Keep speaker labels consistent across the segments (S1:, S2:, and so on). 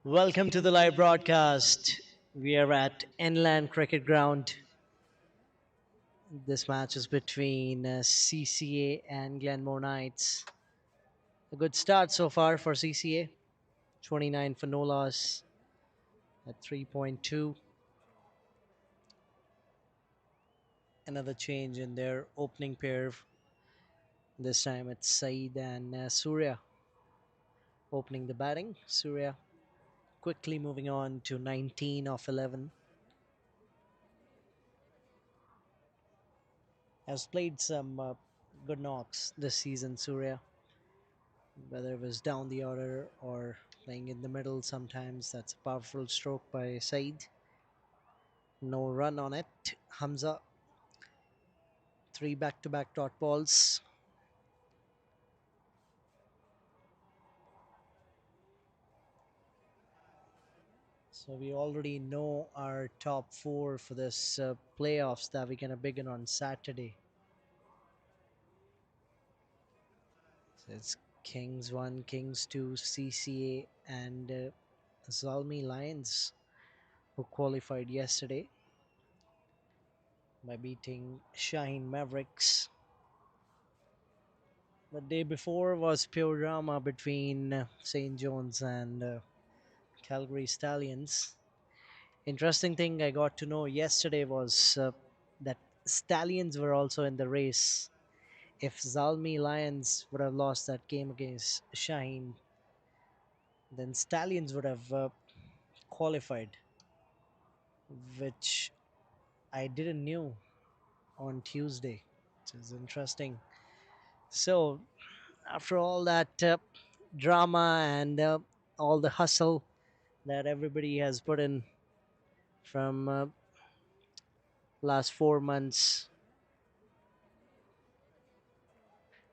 S1: Welcome to the live broadcast. We are at Enland Cricket Ground. This match is between CCA and Glenmore Knights. A good start so far for CCA. 29 for no loss at 3.2. Another change in their opening pair. This time it's Saeed and Surya opening the batting. Surya quickly moving on to 19 of 11. Has played some good knocks this season, Surya. Whether it was down the order or playing in the middle sometimes. That's a powerful stroke by Said. No run on it. Hamza, three back to back dot balls. So we already know our top four for this playoffs that we're going to begin on Saturday. So it's Kings 1, Kings 2, CCA, and Zalmi Lions, who qualified yesterday by beating Shaheen Mavericks. The day before was pure drama between St. John's and Calgary Stallions. Interesting thing I got to know yesterday was that Stallions were also in the race. If Zalmi Lions would have lost that game against Shaheen, then Stallions would have qualified, which I didn't knew on Tuesday, which is interesting. So after all that drama and all the hustle that everybody has put in from last 4 months,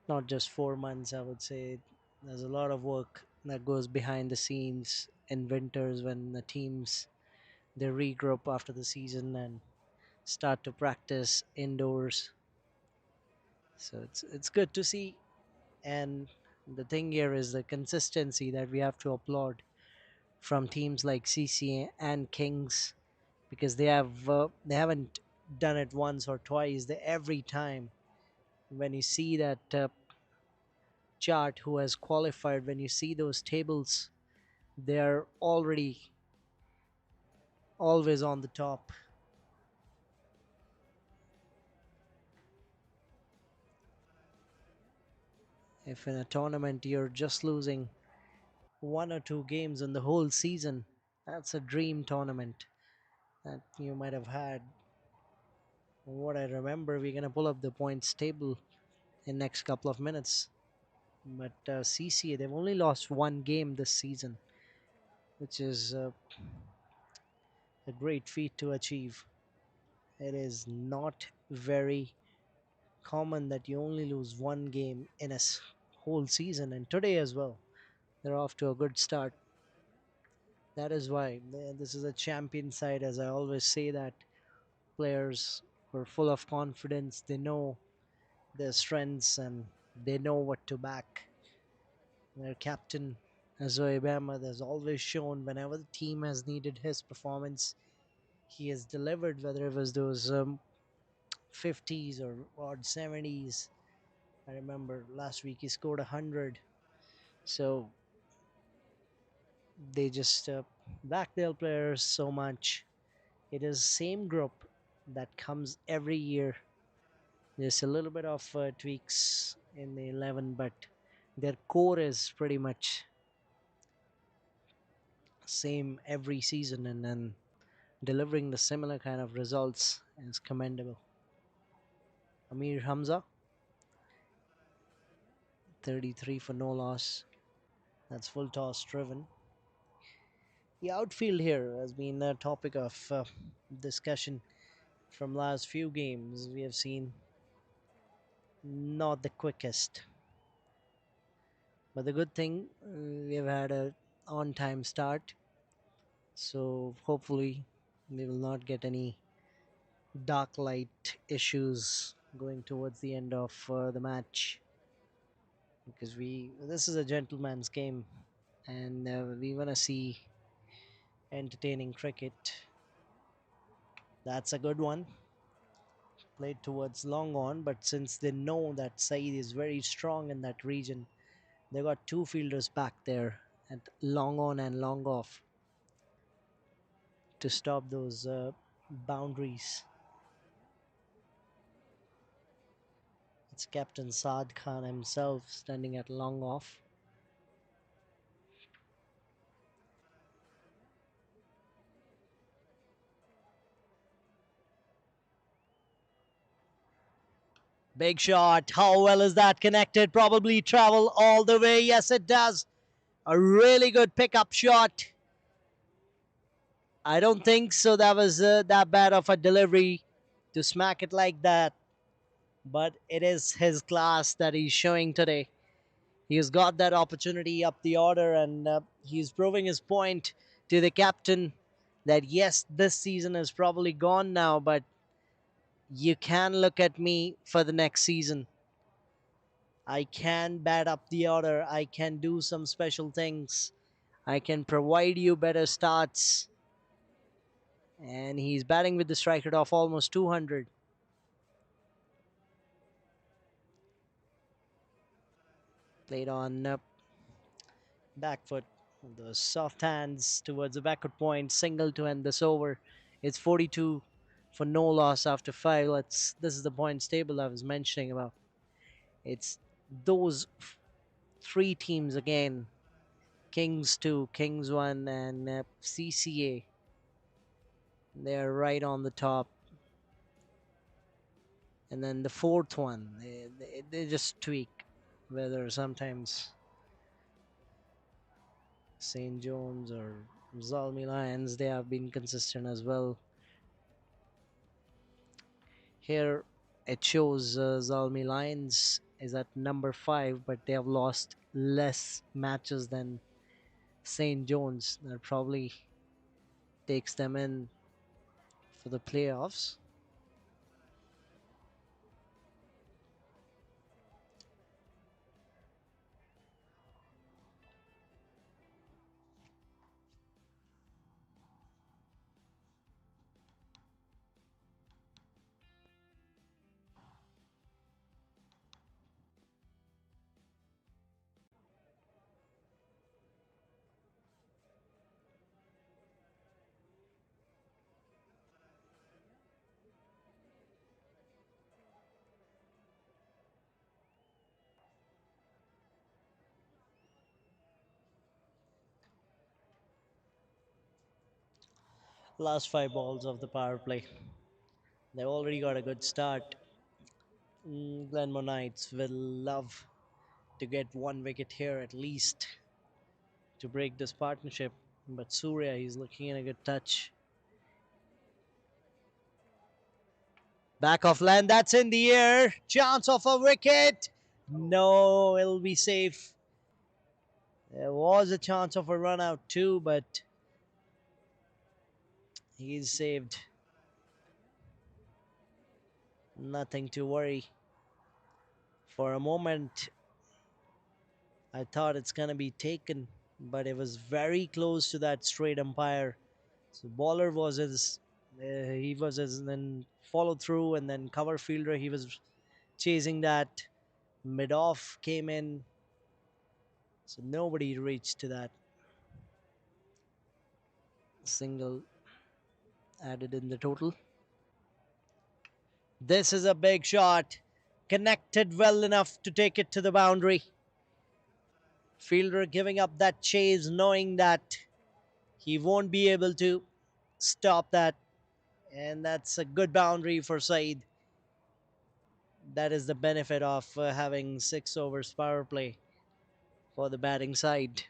S1: not just 4 months, I would say there's a lot of work that goes behind the scenes in winters when the teams they regroup after the season and start to practice indoors. So it's good to see. And the thing here is the consistency that we have to applaud from teams like CCA and Kings, because they haven't done it once or twice. They every time when you see that chart who has qualified, when you see those tables, they're already always on the top. If in a tournament you're just losing one or two games in the whole season, that's a dream tournament that you might have had. What I remember, we're gonna pull up the points table in next couple of minutes. But CCA, they've only lost one game this season, which is a great feat to achieve. It is not very common that you only lose one game in a whole season, and today as well. They're off to a good start. That is why this is a champion side, as I always say that players who are full of confidence, they know their strengths and they know what to back. Their captain, Azoy Ahmed, has always shown whenever the team has needed his performance, he has delivered, whether it was those 50s or odd 70s. I remember last week he scored 100. So they just back their players so much. It is same group that comes every year. There's a little bit of tweaks in the 11, but their core is pretty much same every season, and then delivering the similar kind of results is commendable. Amir Hamza, 33 for no loss. That's full toss driven. The outfield here has been a topic of discussion from last few games. We have seen not the quickest, but the good thing we have had a on-time start, so hopefully we will not get any dark light issues going towards the end of the match, because we this is a gentleman's game and we want to see entertaining cricket. That's a good one. Played towards long on, but since they know that Saeed is very strong in that region, they got two fielders back there at long on and long off to stop those boundaries. It's Captain Saad Khan himself standing at long off. Big shot. How well is that connected? Probably travel all the way. Yes, it does. A really good pickup shot. I don't think so. That was that bad of a delivery to smack it like that. But it is his class that he's showing today. He's got that opportunity up the order, and he's proving his point to the captain that yes, this season is probably gone now, but you can look at me for the next season. I can bat up the order. I can do some special things. I can provide you better starts. And he's batting with the strike rate of almost 200. Played on back foot. The soft hands towards the backward point. Single to end this over. It's 42 for no loss after five. This is the points table I was mentioning about. It's those three teams again. Kings 2, Kings 1, and CCA. They're right on the top. And then the fourth one, they just tweak. Whether sometimes St. John's or Zalmi Lions, they have been consistent as well. Here it shows Zalmi Lions is at number 5, but they have lost less matches than St. John's. That probably takes them in for the playoffs. Last 5 balls of the power play. They already got a good start. Glenmore Knights will love to get one wicket here at least to break this partnership. But Surya, he's looking in a good touch. Back of land, that's in the air. Chance of a wicket. No, it'll be safe. There was a chance of a run out too, but he's saved. Nothing to worry. For a moment, I thought it's gonna be taken, but it was very close to that straight umpire. So bowler was he was his, then followed through, and then cover fielder he was chasing that. Mid off came in, so nobody reached to that. Single added in the total. This is a big shot, connected well enough to take it to the boundary. Fielder giving up that chase, knowing that he won't be able to stop that, and that's a good boundary for Saeed. That is the benefit of having 6 overs power play for the batting side.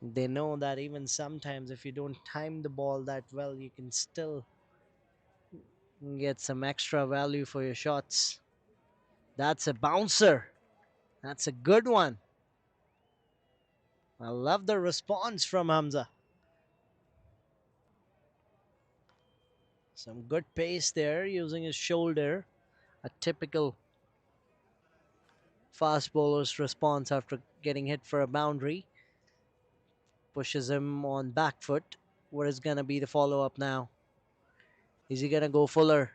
S1: They know that even sometimes if you don't time the ball that well, you can still get some extra value for your shots. That's a bouncer. That's a good one. I love the response from Hamza. Some good pace there using his shoulder. A typical fast bowler's response after getting hit for a boundary. Pushes him on back foot. What is going to be the follow up now? Is he going to go fuller?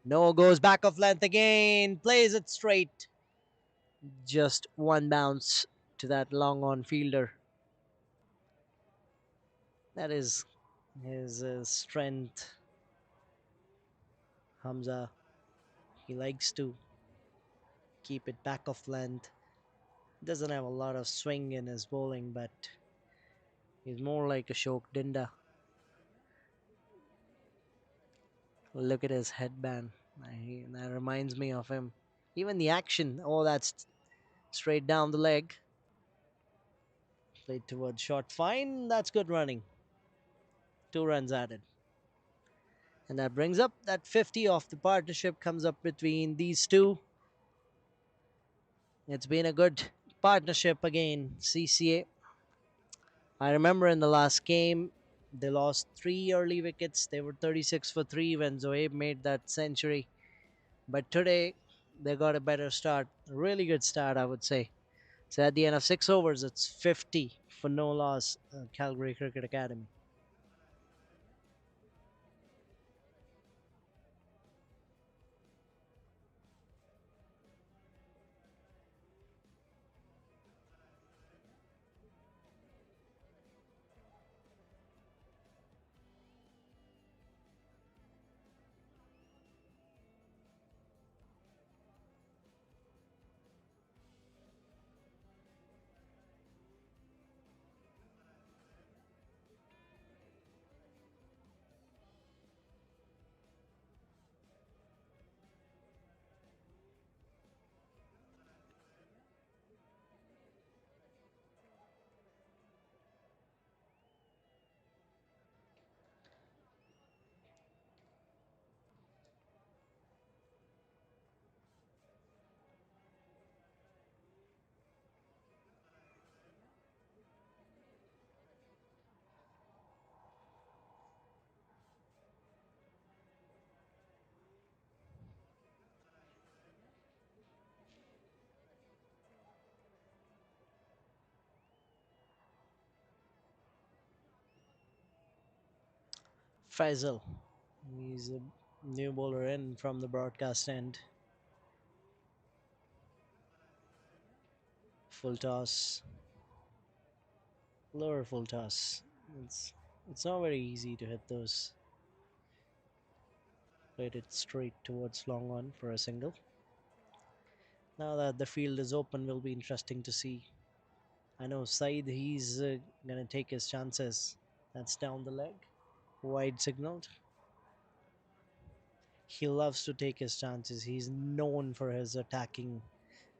S1: No, goes back of length again. Plays it straight. Just one bounce to that long on fielder. That is his strength. Hamza, he likes to keep it back of length. Doesn't have a lot of swing in his bowling, but he's more like a Shok Dinda. Look at his headband. That reminds me of him. Even the action, oh, that's straight down the leg. Played towards short. Fine, that's good running. 2 runs added. And that brings up that 50 off the partnership comes up between these two. It's been a good partnership again, CCA. I remember in the last game, they lost 3 early wickets. They were 36 for 3 when Zoeb made that century. But today, they got a better start. A really good start, I would say. So at the end of 6 overs, it's 50 for no loss, Calgary Cricket Academy. Faisal, he's a new bowler in from the broadcast end. Full toss, lower full toss. It's it's not very easy to hit those. Played it straight towards long on for a single. Now that the field is open, will be interesting to see. I know Saeed, he's gonna take his chances. That's down the leg, wide signaled. He loves to take his chances. He's known for his attacking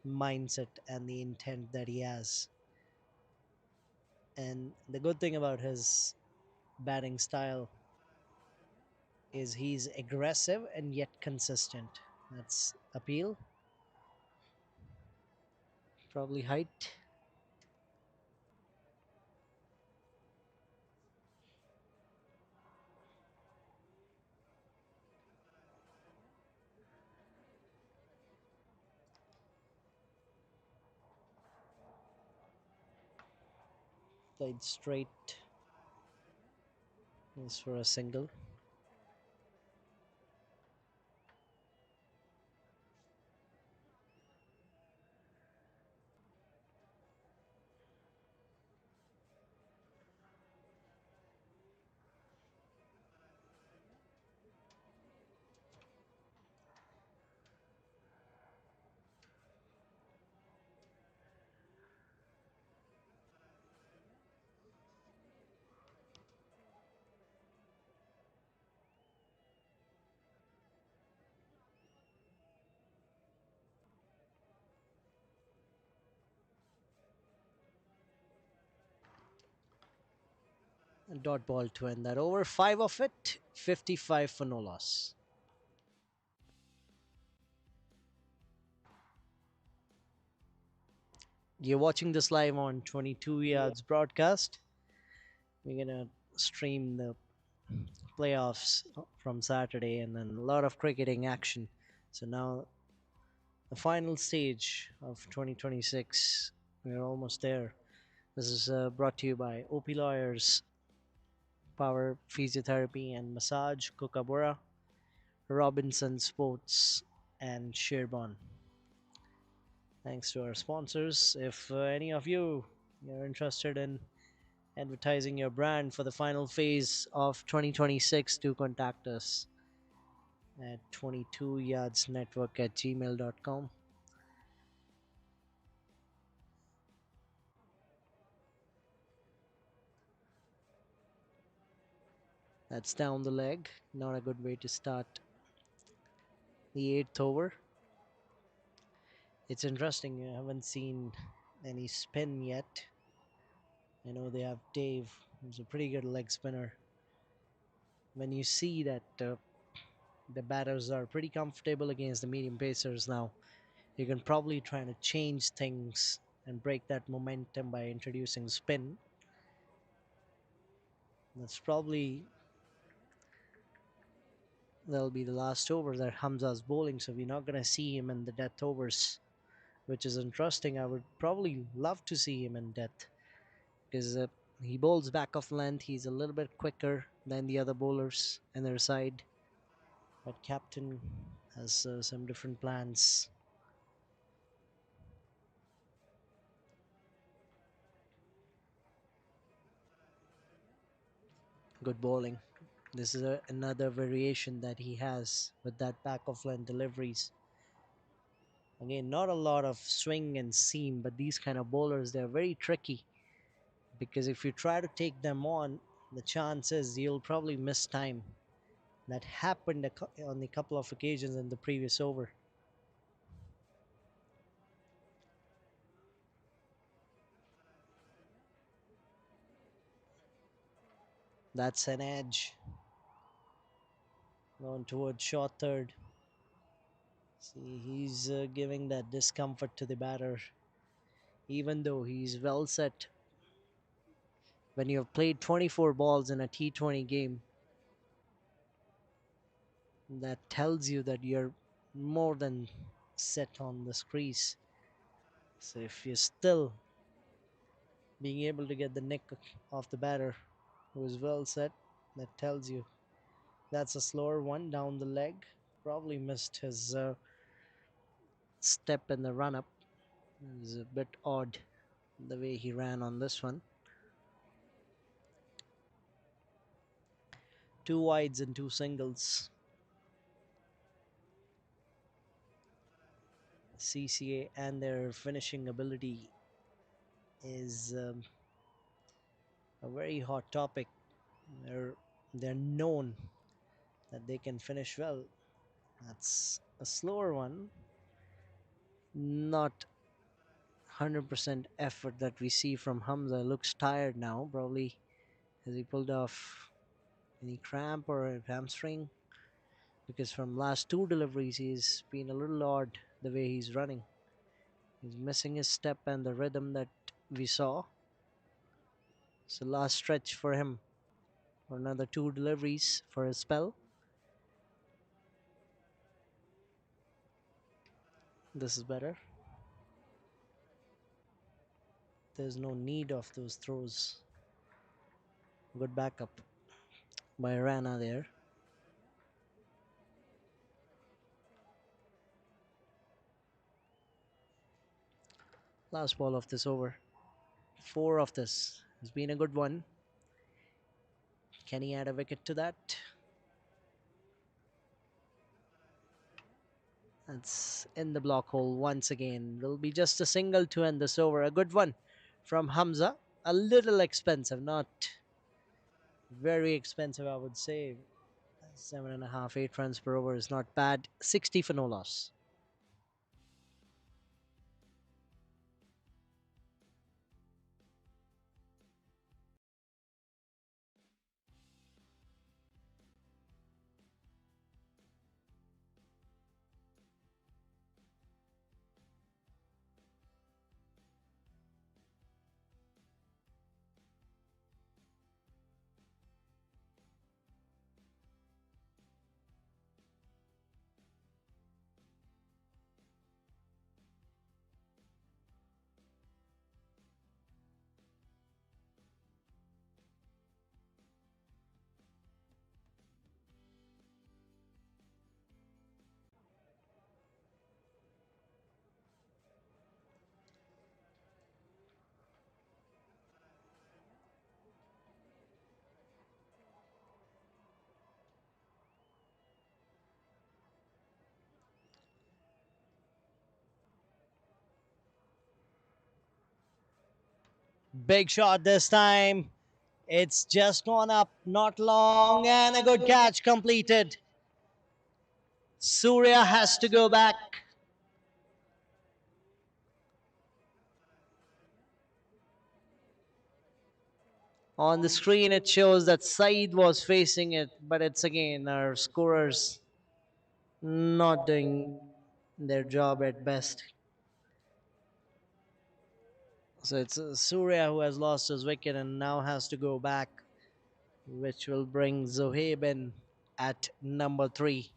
S1: mindset and the intent that he has. And the good thing about his batting style is he's aggressive and yet consistent. That's appeal. Probably height. Played straight is for a single. A dot ball to end that over. 5 of it. 55 for no loss. You're watching this live on 22 Yards broadcast. We're gonna stream the playoffs from Saturday and then a lot of cricketing action. So now the final stage of 2026. We're almost there. This is brought to you by OP Lawyers, Power Physiotherapy and Massage, Kookaburra, Robinson Sports, and Sherbon. Thanks to our sponsors. If any of you're interested in advertising your brand for the final phase of 2026, do contact us at 22yardsnetwork at gmail.com. That's down the leg. Not a good way to start the eighth over. It's interesting. I haven't seen any spin yet. I know they have Dave, who's a pretty good leg spinner. When you see that the batters are pretty comfortable against the medium pacers now, you can probably try to change things and break that momentum by introducing spin. That's probably that'll be the last over that Hamza's bowling, so we're not gonna see him in the death overs, which is interesting. I would probably love to see him in death because he bowls back off length. He's a little bit quicker than the other bowlers on their side, but captain has some different plans. Good bowling. This is another variation that he has with that back of length deliveries. Again, not a lot of swing and seam, but these kind of bowlers, they're very tricky because if you try to take them on, the chance is you'll probably miss time. That happened on a couple of occasions in the previous over. That's an edge going towards short third. See, he's giving that discomfort to the batter, even though he's well set. When you have played 24 balls in a T20 game, that tells you that you're more than set on this crease. So if you're still being able to get the neck of the batter who is well set, that tells you that's a slower one down the leg. Probably missed his step in the run up. It was a bit odd the way he ran on this one. Two wides and two singles. CCA and their finishing ability is a very hot topic. They're, they're known that they can finish well. That's a slower one. Not 100% effort that we see from Hamza. Looks tired now. Probably has he pulled off any cramp or a hamstring? Because from last two deliveries, he's been a little odd the way he's running. He's missing his step and the rhythm that we saw. It's the last stretch for him for another two deliveries for a spell. This is better. There's no need of those throws. Good backup by Rana there. Last ball of this over. Four of this has been a good one. Can he add a wicket to that? That's in the block hole once again. Will be just a single to end this over. A good one from Hamza. A little expensive, not very expensive, I would say. Seven and a half, 8 runs per over is not bad. 60 for no loss. Big shot this time. It's just gone up, not long, and a good catch completed. Surya has to go back. On the screen, it shows that Saeed was facing it, but it's again our scorers not doing their job at best. So it's Surya who has lost his wicket and now has to go back, which will bring Zohaib in at number 3.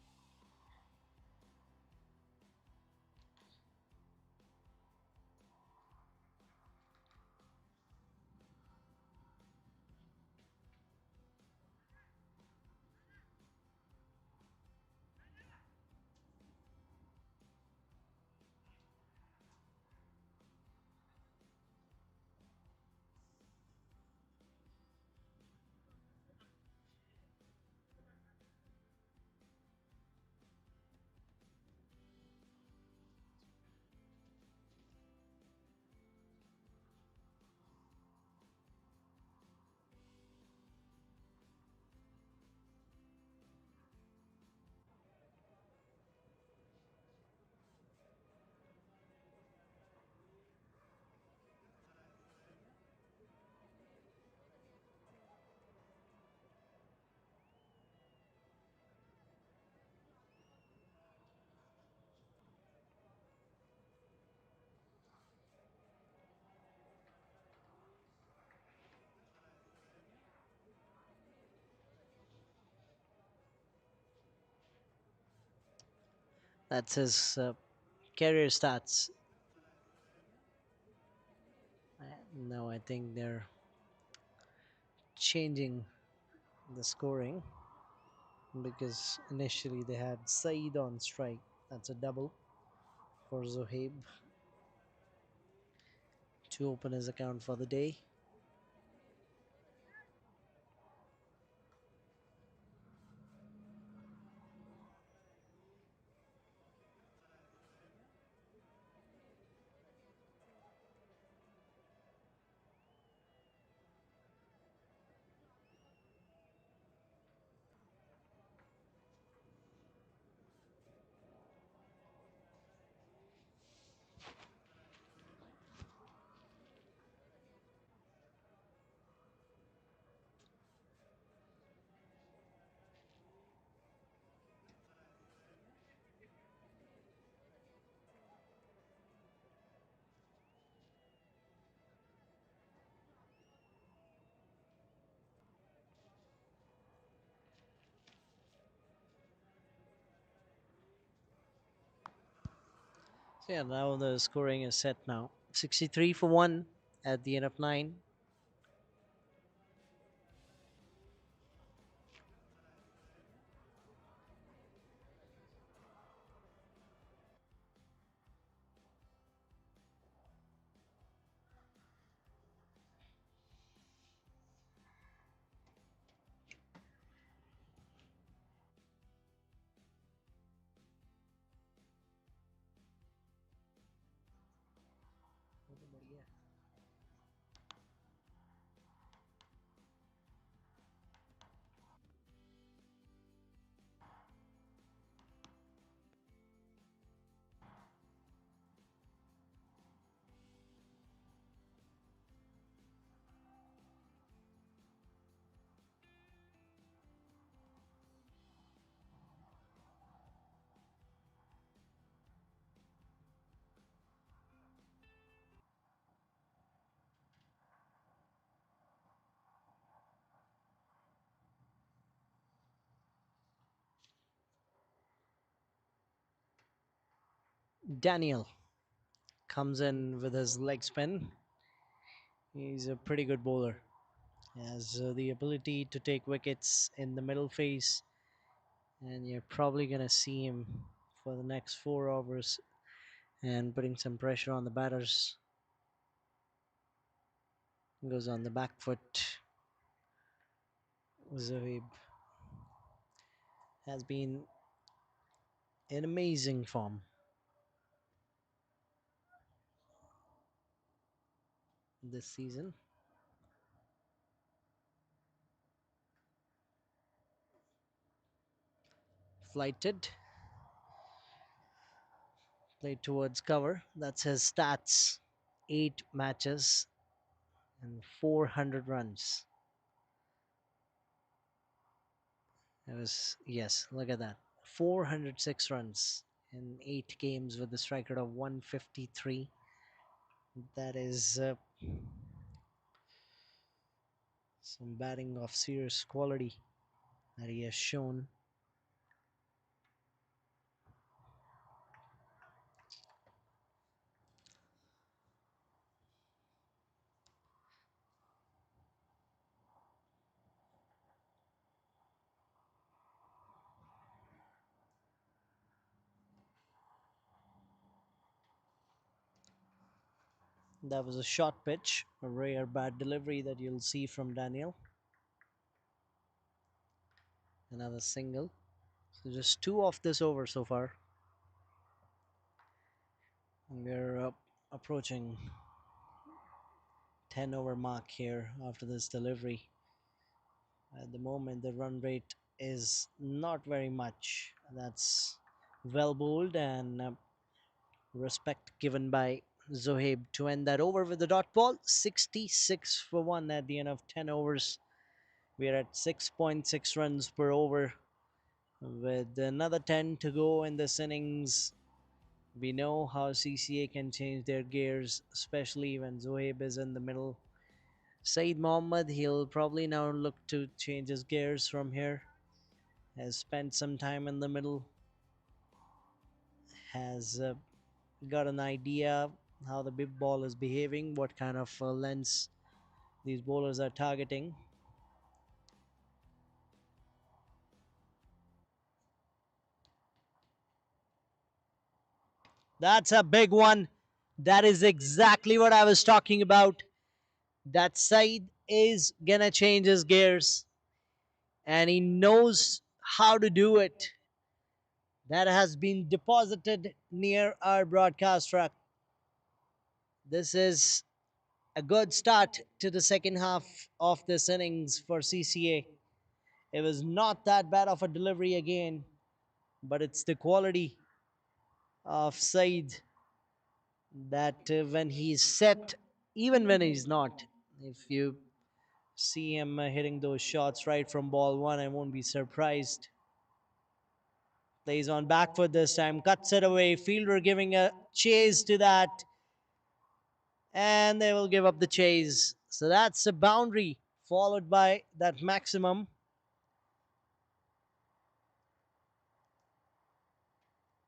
S1: That's his career stats. Now I think they're changing the scoring because initially they had Saeed on strike. That's a double for Zohaib to open his account for the day. So yeah, now the scoring is set now. 63 for 1 at the end of 9. Daniel comes in with his leg spin. He's a pretty good bowler. He has the ability to take wickets in the middle phase, and you're probably going to see him for the next 4 overs and putting some pressure on the batters. Goes on the back foot. Zohaib has been in amazing form this season. flighted, played towards cover. That's his stats. 8 matches and 400 runs. It was, yes, look at that. 406 runs in 8 games with a strike rate of 153. That is some batting of serious quality that he has shown. That was a short pitch, a rare bad delivery that you'll see from Daniel. Another single. So just 2 off this over so far. We're approaching 10 over mark here after this delivery. At the moment, the run rate is not very much. That's well bowled and respect given by Zohaib to end that over with the dot ball. 66 for 1 at the end of 10 overs. We are at 6.6 runs per over with another 10 to go in this innings. We know how CCA can change their gears, especially when Zohaib is in the middle. Saeed Mohammed, he'll probably now look to change his gears from here. Has spent some time in the middle, has got an idea how the big ball is behaving, what kind of lens these bowlers are targeting. That's a big one. That is exactly what I was talking about. That side is gonna change his gears, and he knows how to do it. That has been deposited near our broadcast truck. This is a good start to the second half of this innings for CCA. It was not that bad of a delivery again, but it's the quality of Said that when he's set, even when he's not, if you see him hitting those shots right from ball one, I won't be surprised. Plays on back foot this time, cuts it away. Fielder giving a chase to that, and they will give up the chase. So that's a boundary followed by that maximum.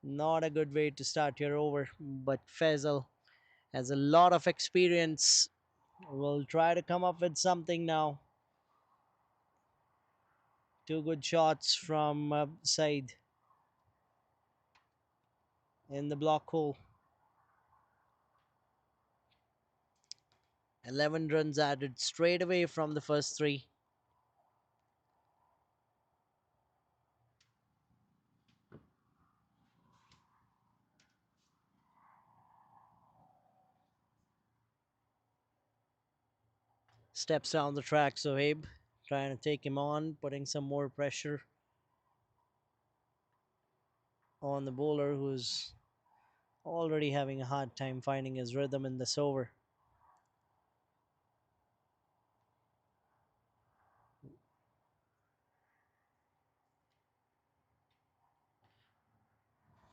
S1: Not a good way to start your over, but Faisal has a lot of experience. We'll try to come up with something now. 2 good shots from Said in the block hole. 11 runs added straight away from the first 3. Steps down the track, Sohaib trying to take him on, putting some more pressure on the bowler who's already having a hard time finding his rhythm in this over.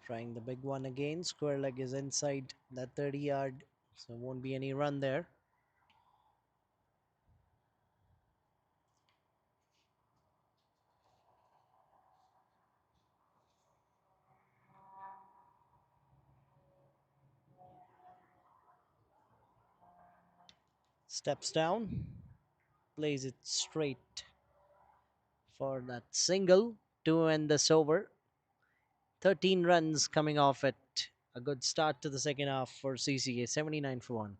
S1: Trying the big one again. Square leg is inside that 30-yard, so won't be any run there. Steps down, plays it straight for that single to end this over. 13 runs coming off it. A good start to the second half for CCA, 79 for 1.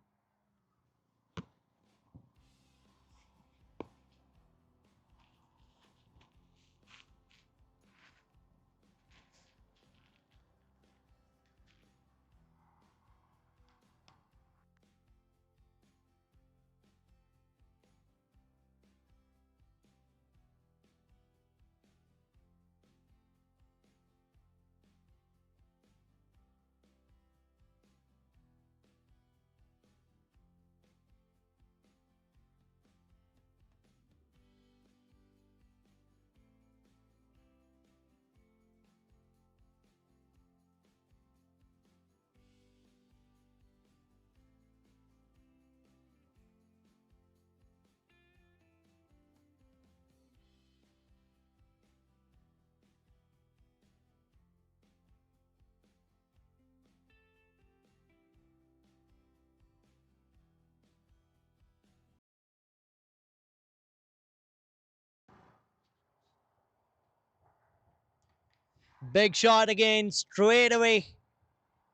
S1: Big shot again, straight away.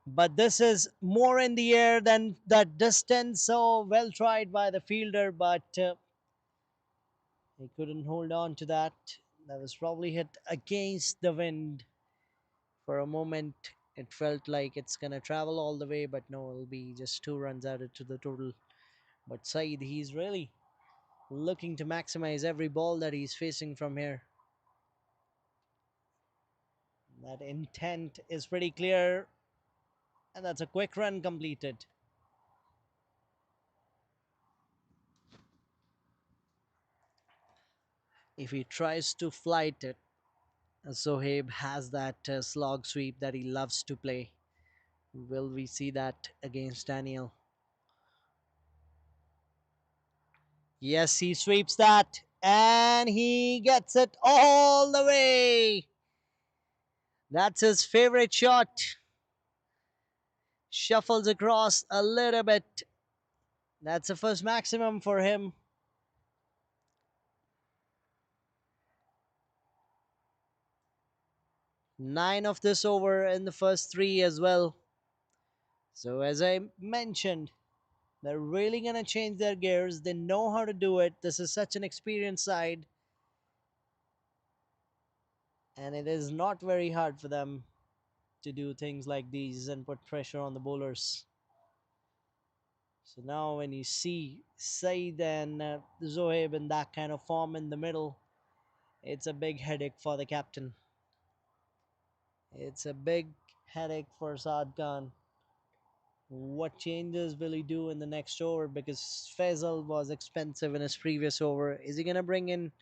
S1: But this is more in the air than that distance. So well tried by the fielder, but he couldn't hold on to that. That was probably hit against the wind. For a moment, it felt like it's gonna travel all the way, but no, it'll be just 2 runs added to the total. But Saeed, he's really looking to maximize every ball that he's facing from here. That intent is pretty clear, and that's a quick run completed. If he tries to flight it, Zohaib has that slog sweep that he loves to play. Will we see that against Daniel? Yes, he sweeps that, and he gets it all the way. That's his favorite shot. Shuffles across a little bit. That's the first maximum for him. 9 of this over in the first 3 as well. So, as I mentioned, they're really going to change their gears. They know how to do it. This is such an experienced side, and it is not very hard for them to do things like these and put pressure on the bowlers. So now, when you see Saeed and Zohaib in that kind of form in the middle, it's a big headache for the captain. It's a big headache for Saad Khan. What changes will he do in the next over? Because Faisal was expensive in his previous over. Is he going to bring in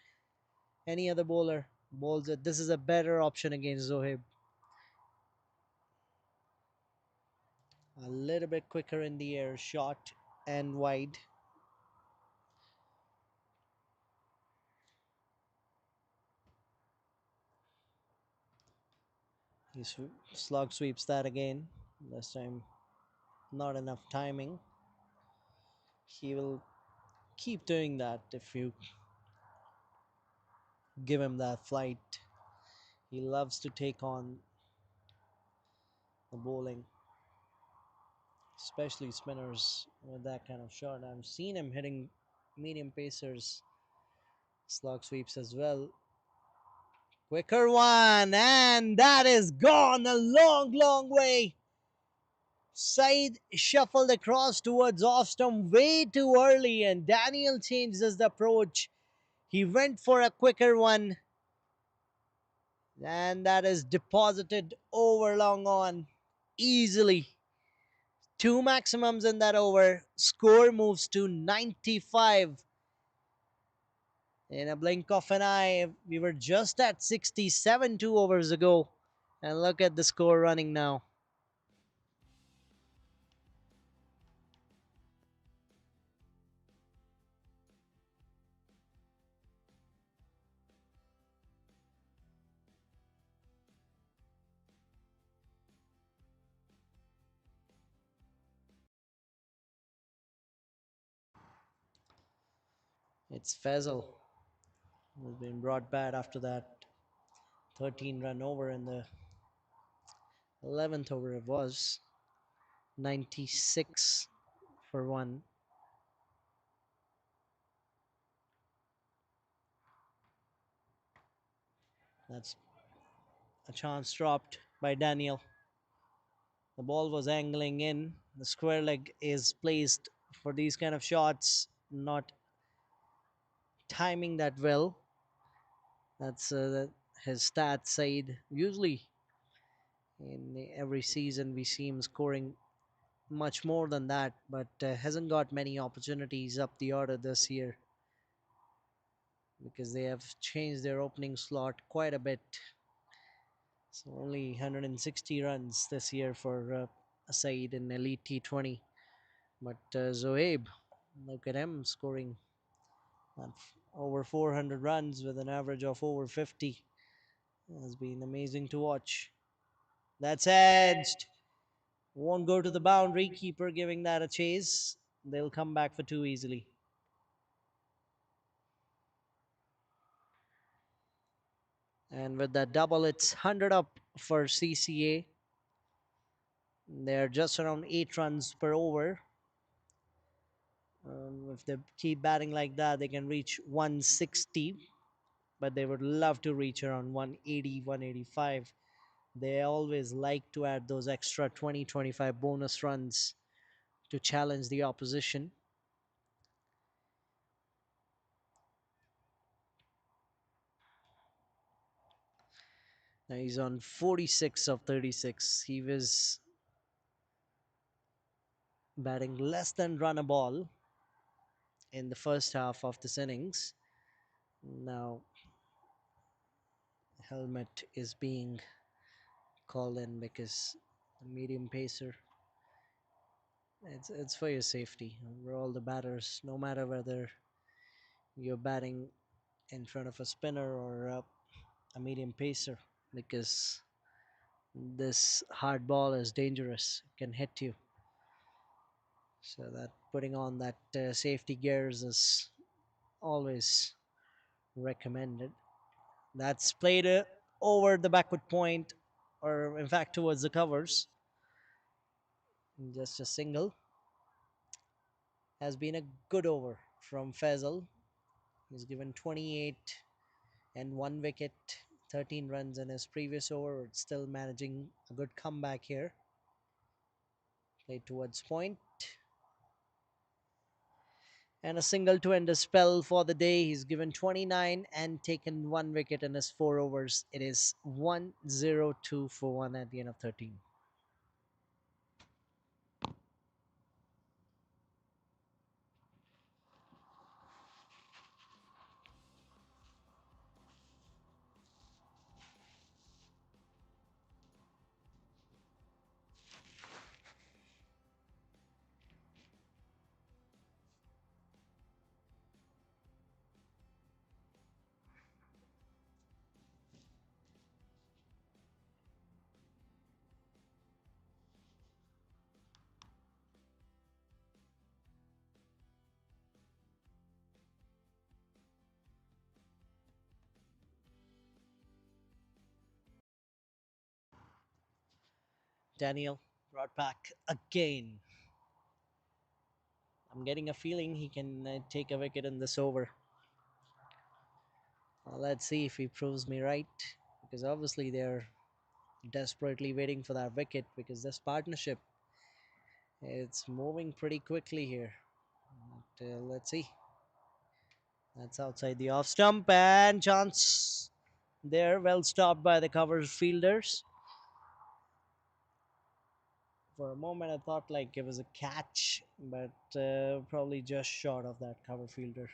S1: any other bowler? Bowls it. This is a better option against Zohaib. A little bit quicker in the air, short and wide. He slog sweeps that again. This time, not enough timing. He will keep doing that if you give him that flight. He loves to take on the bowling, especially spinners with that kind of shot. I've seen him hitting medium pacers, slog sweeps as well. Quicker one, and that is gone a long, long way. Said shuffled across towards off stump way too early, and Daniel changes the approach. He went for a quicker one, and that is deposited over long on easily. 2 maximums in that over. Score moves to 95. In a blink of an eye, we were just at 67 2 overs ago. And look at the score running now. It's Faisal who's been brought back after that 13-run over in the 11th over. It was 96 for one. That's a chance dropped by Daniel. The ball was angling in. The square leg is placed for these kind of shots, not timing that well. That's his stats side. Usually, in every season, we see him scoring much more than that, but hasn't got many opportunities up the order this year because they have changed their opening slot quite a bit. So only 160 runs this year for Saeed in Elite T20. But Zohaib, look at him scoring over 400 runs with an average of over 50. Has been amazing to watch. That's edged. Won't go to the boundary. Keeper giving that a chase. They'll come back for 2 easily. And with that double, it's 100 up for CCA. They're just around 8 runs per over. If they keep batting like that, they can reach 160, but they would love to reach around 180, 185. They always like to add those extra 20, 25 bonus runs to challenge the opposition. Now he's on 46 of 36. He was batting less than run a ball in the first half of this innings. Now helmet is being called in because the medium pacer. It's for your safety. We're all the batters, no matter whether you're batting in front of a spinner or a medium pacer, because this hard ball is dangerous. It can hit you. So that putting on that safety gears is always recommended. That's played over the backward point, or in fact towards the covers. Just a single. Has been a good over from Faisal. He's given 28 and 1 wicket, 13 runs in his previous over. Still managing a good comeback here. Played towards point. And a single to end the spell for the day. He's given 29 and taken 1 wicket in his 4 overs. It is 1-0-2 for 1 at the end of 13. Daniel brought back again. I'm getting a feeling he can take a wicket in this over. Let's see if he proves me right, because obviously they're desperately waiting for that wicket, because this partnership, it's moving pretty quickly here. But, let's see. That's outside the off stump, and chance there, well stopped by the cover fielders. For a moment, I thought like it was a catch, but probably just short of that cover fielder.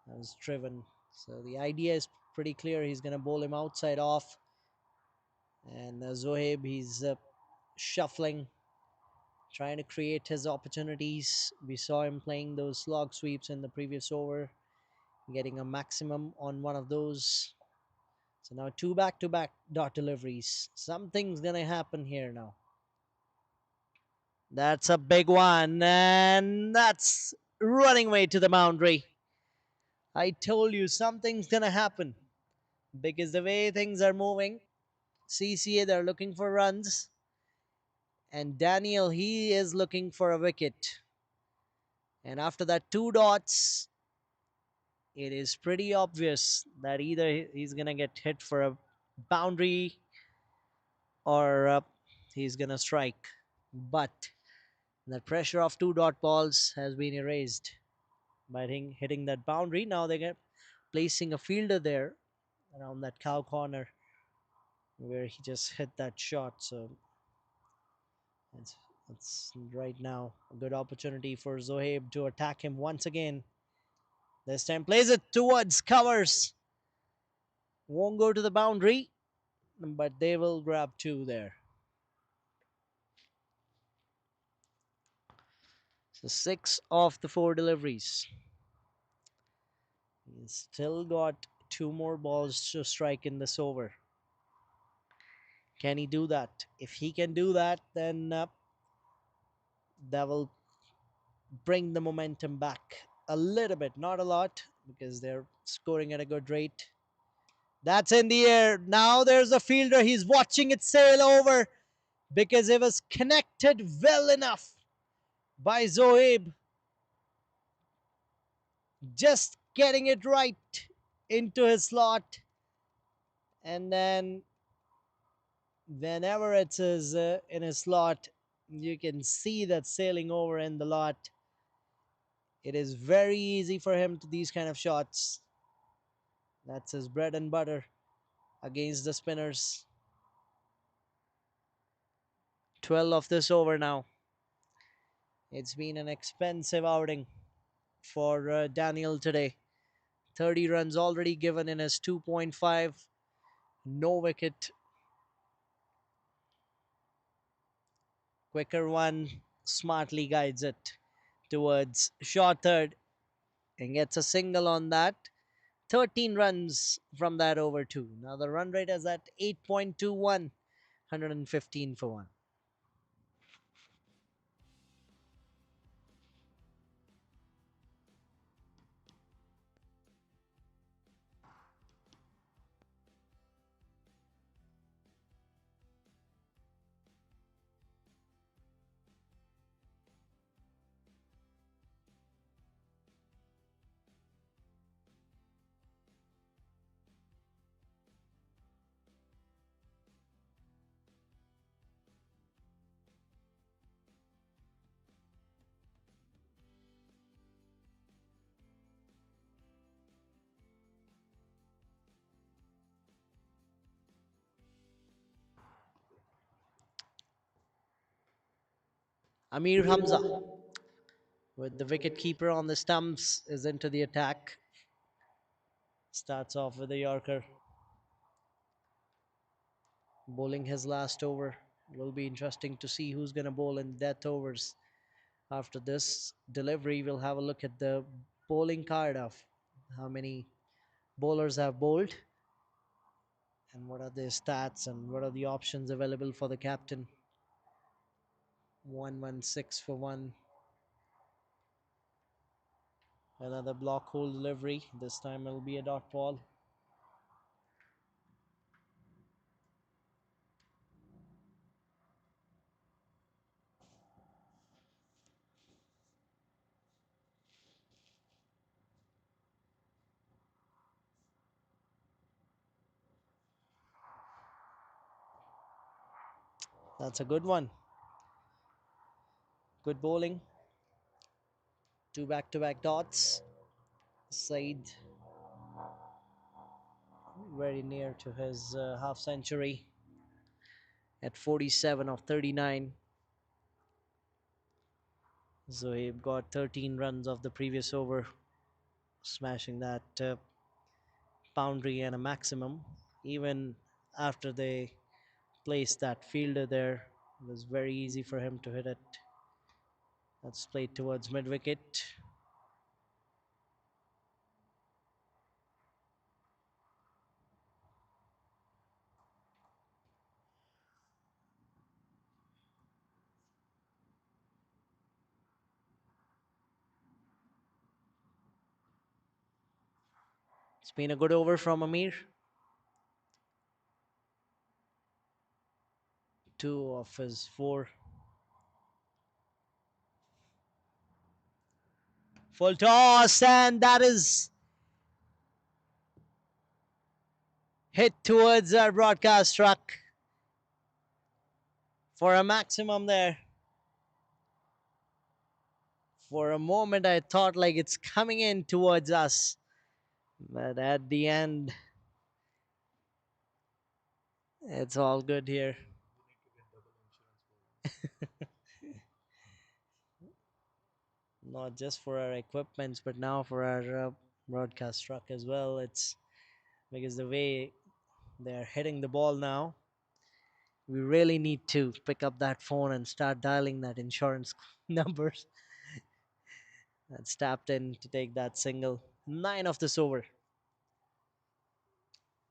S1: I was driven. So the idea is pretty clear. He's going to bowl him outside off. And Zohaib, he's shuffling, trying to create his opportunities. We saw him playing those slog sweeps in the previous over, getting a maximum on one of those. So now two back-to-back dot deliveries. Something's going to happen here now. That's a big one, and that's running away to the boundary. I told you something's going to happen, because the way things are moving, CCA, they're looking for runs, and Daniel, he is looking for a wicket. And after that two dots, it is pretty obvious that either he's going to get hit for a boundary or he's going to strike. But the pressure of two dot balls has been erased by hitting that boundary. Now they're placing a fielder there around that cow corner where he just hit that shot. So it's, it's right now a good opportunity for Zohaib to attack him once again. This time plays it towards covers. Won't go to the boundary, but they will grab two there. So 6 of the 4 deliveries. He's still got 2 more balls to strike in this over. Can he do that? If he can do that, then that will bring the momentum back a little bit. Not a lot, because they're scoring at a good rate. That's in the air. Now there's a fielder. He's watching it sail over because it was connected well enough by Zoeb. Just getting it right into his slot. And then whenever it is in his slot, you can see that sailing over in the lot. It is very easy for him to these kind of shots. That's his bread and butter against the spinners. 12 of this over now. It's been an expensive outing for Daniel today. 30 runs already given in his 2.5. No wicket. Quicker one smartly guides it towards short third and gets a single on that. 13 runs from that over two. Now the run rate is at 8.21, 115 for one. Amir Hamza, with the wicket keeper on the stumps, is into the attack. Starts off with a Yorker. Bowling his last over. Will be interesting to see who's going to bowl in death overs. After this delivery, we'll have a look at the bowling card of how many bowlers have bowled and what are their stats and what are the options available for the captain. 116 for one. Another block hole delivery. This time it'll be a dot ball. That's a good one. Good bowling. Two back-to-back dots. Said very near to his half century at 47 of 39. Zohaib got 13 runs of the previous over, smashing that boundary and a maximum. Even after they placed that fielder there, it was very easy for him to hit it. That's played towards mid wicket. It's been a good over from Amir. Two of his four. Full toss, and that is hit towards our broadcast truck for a maximum there. For a moment, I thought like it's coming in towards us, but at the end, it's all good here. Not just for our equipments, but now for our broadcast truck as well. It's because the way they're hitting the ball now, we really need to pick up that phone and start dialing that insurance numbers that's tapped in to take that single. 9 of this over.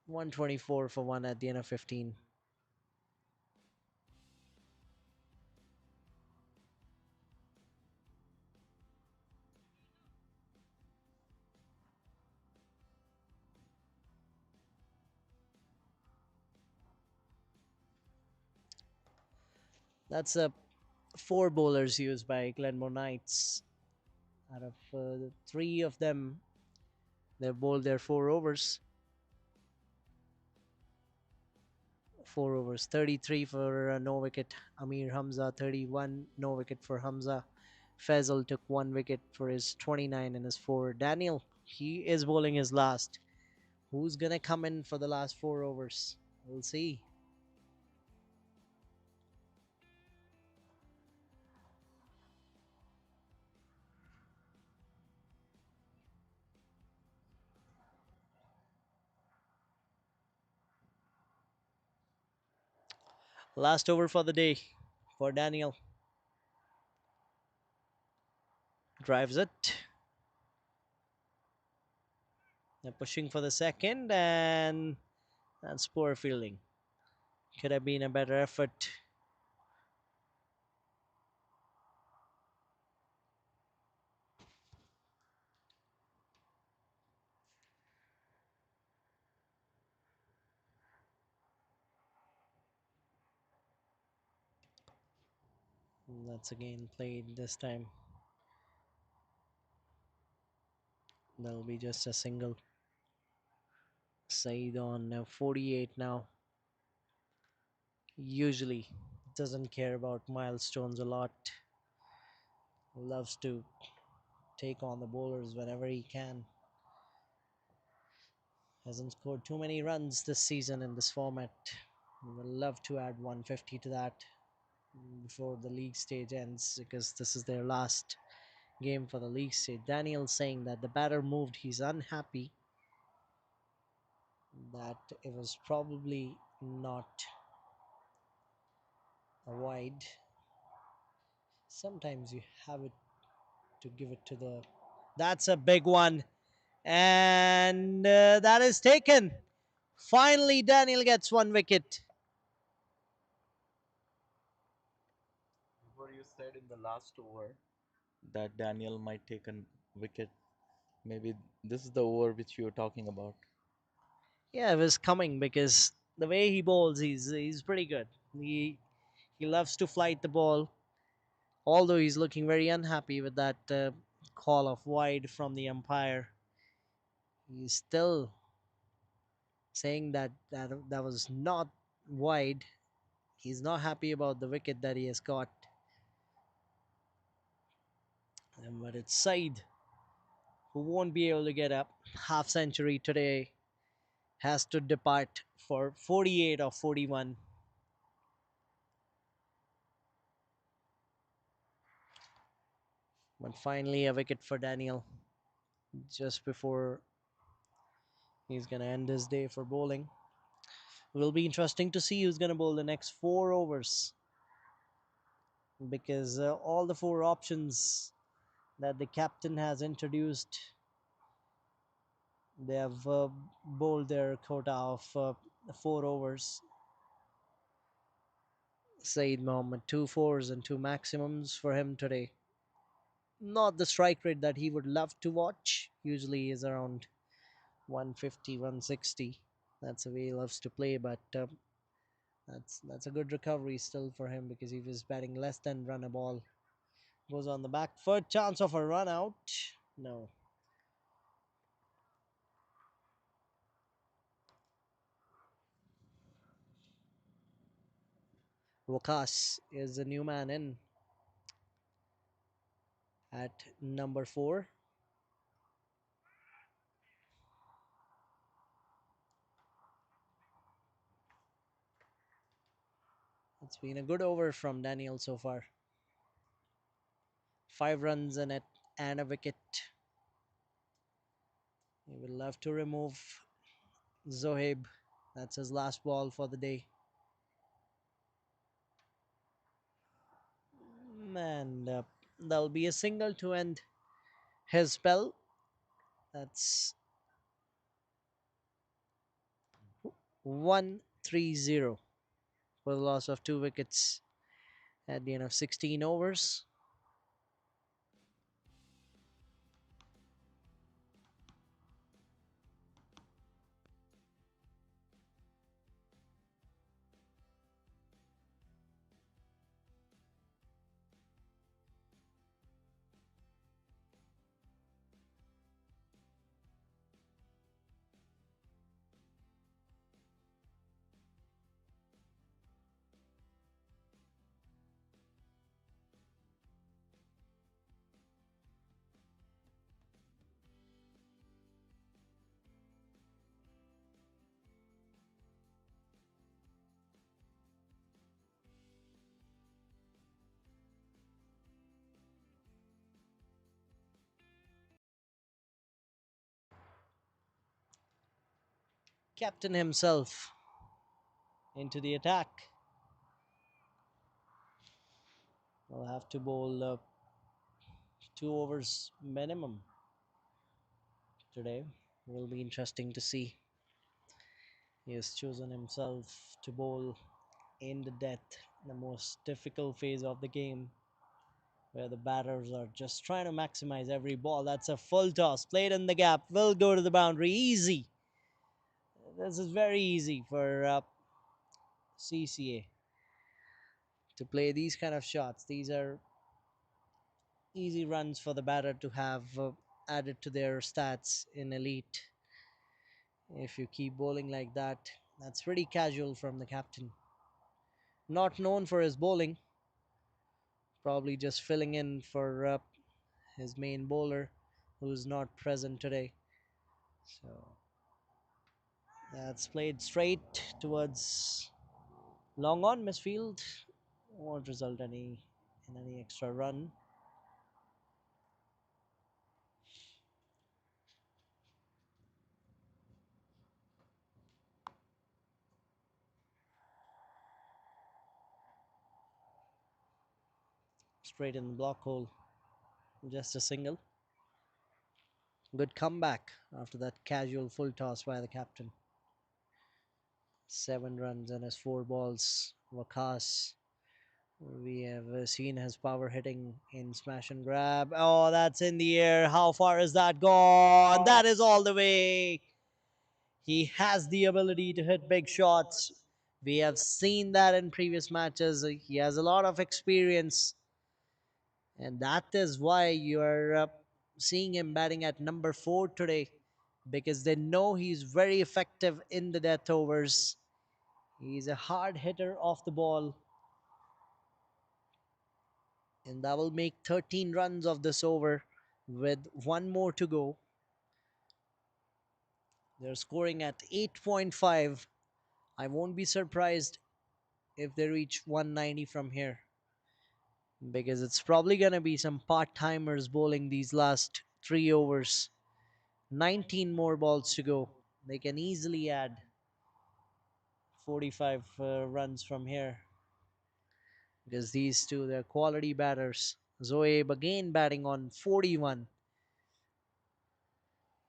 S1: 124 for one at the end of 15. That's four bowlers used by Glenmore Knights. Out of the three of them, they've bowled their 4 overs. 4 overs, 33 for no wicket. Amir Hamza, 31, no wicket for Hamza. Faisal took 1 wicket for his 29 and his 4. Daniel, he is bowling his last. Who's going to come in for the last 4 overs? We'll see. Last over for the day for Daniel. Drives it. They're pushing for the second, and that's poor fielding. Could have been a better effort. That's again played this time. That'll be just a single. Said on 48 now. Usually doesn't care about milestones a lot. Loves to take on the bowlers whenever he can. Hasn't scored too many runs this season in this format. Would love to add 150 to that before the league stage ends because this is their last game for the league stage. Daniel saying that the batter moved. He's unhappy that it was probably not a wide. Sometimes you have it to give it to the. That's a big one. And that is taken. Finally, Daniel gets 1 wicket.
S2: Before you said in the last over that Daniel might take a wicket. Maybe this is the over which you were talking about.
S1: Yeah, it was coming because the way he bowls, he's pretty good. He loves to flight the ball, although he's looking very unhappy with that call of wide from the umpire. He's still saying that was not wide. He's not happy about the wicket that he has got. But it's Said who won't be able to get up. Half century today has to depart for 48 or 41. But finally, a wicket for Daniel just before he's going to end his day for bowling. It will be interesting to see who's going to bowl the next 4 overs because all the 4 options that the captain has introduced, they have bowled their quota of 4 overs. Saeed Mohammed, 2 4s and 2 maximums for him today. Not the strike rate that he would love to watch. Usually is around 150, 160. That's the way he loves to play, but that's a good recovery still for him because he was batting less than run a ball. Goes on the back foot, chance of a run out. No. Wakas is the new man in at number 4. It's been a good over from Daniel so far. 5 runs in it and a wicket. He would love to remove Zohaib. That's his last ball for the day. And there'll be a single to end his spell. That's 130 for the loss of 2 wickets at the end of 16 overs. captain himself into the attack. Will have to bowl 2 overs minimum today. Will be interesting to see. He has chosen himself to bowl in the death, the most difficult phase of the game, where the batters are just trying to maximize every ball. That's a full toss, played in the gap, will go to the boundary. Easy. This is very easy for CCA to play these kind of shots. These are easy runs for the batter to have added to their stats in elite. If you keep bowling like that, that's pretty casual from the captain. Not known for his bowling, probably just filling in for his main bowler who's not present today. So that's played straight towards long on misfield. Won't result any extra run. Straight in the block hole. Just a single. Good comeback after that casual full toss by the captain. 7 runs in his 4 balls. Wakas. We have seen his power hitting in smash and grab. Oh, that's in the air. How far is that gone? That is all the way. He has the ability to hit big shots. We have seen that in previous matches. He has a lot of experience, and that is why you are seeing him batting at number 4 today, because they know he's very effective in the death overs. He's a hard hitter off the ball, and that will make 13 runs of this over with one more to go. They're scoring at 8.5. I won't be surprised if they reach 190 from here, because it's probably going to be some part timers bowling these last 3 overs. 19 more balls to go. They can easily add 45 runs from here, because these two, they're quality batters. Zoeb again batting on 41.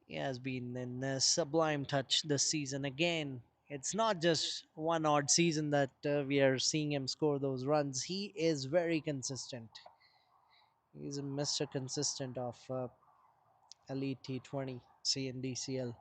S1: He has been in a sublime touch this season again. It's not just one odd season that we are seeing him score those runs. He is very consistent. He's a Mr. Consistent of Elite T20 C&DCL.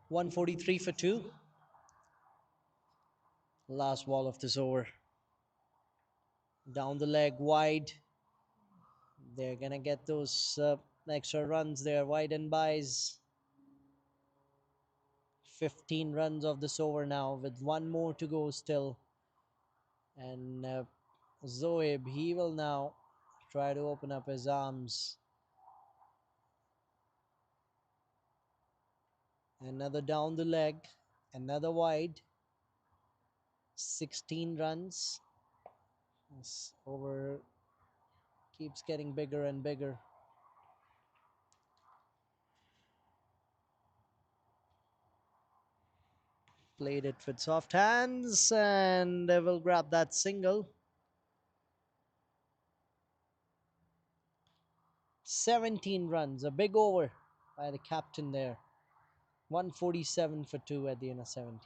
S1: 143 for two. Last ball of this over. Down the leg, wide. They're gonna get those extra runs there. Wide and buys. 15 runs of this over now, with one more to go still. And Zoeb, he will now try to open up his arms. Another down the leg, another wide. 16 runs. This over keeps getting bigger and bigger. Played it with soft hands and they will grab that single. 17 runs, a big over by the captain there. 147 for two at the end of 17.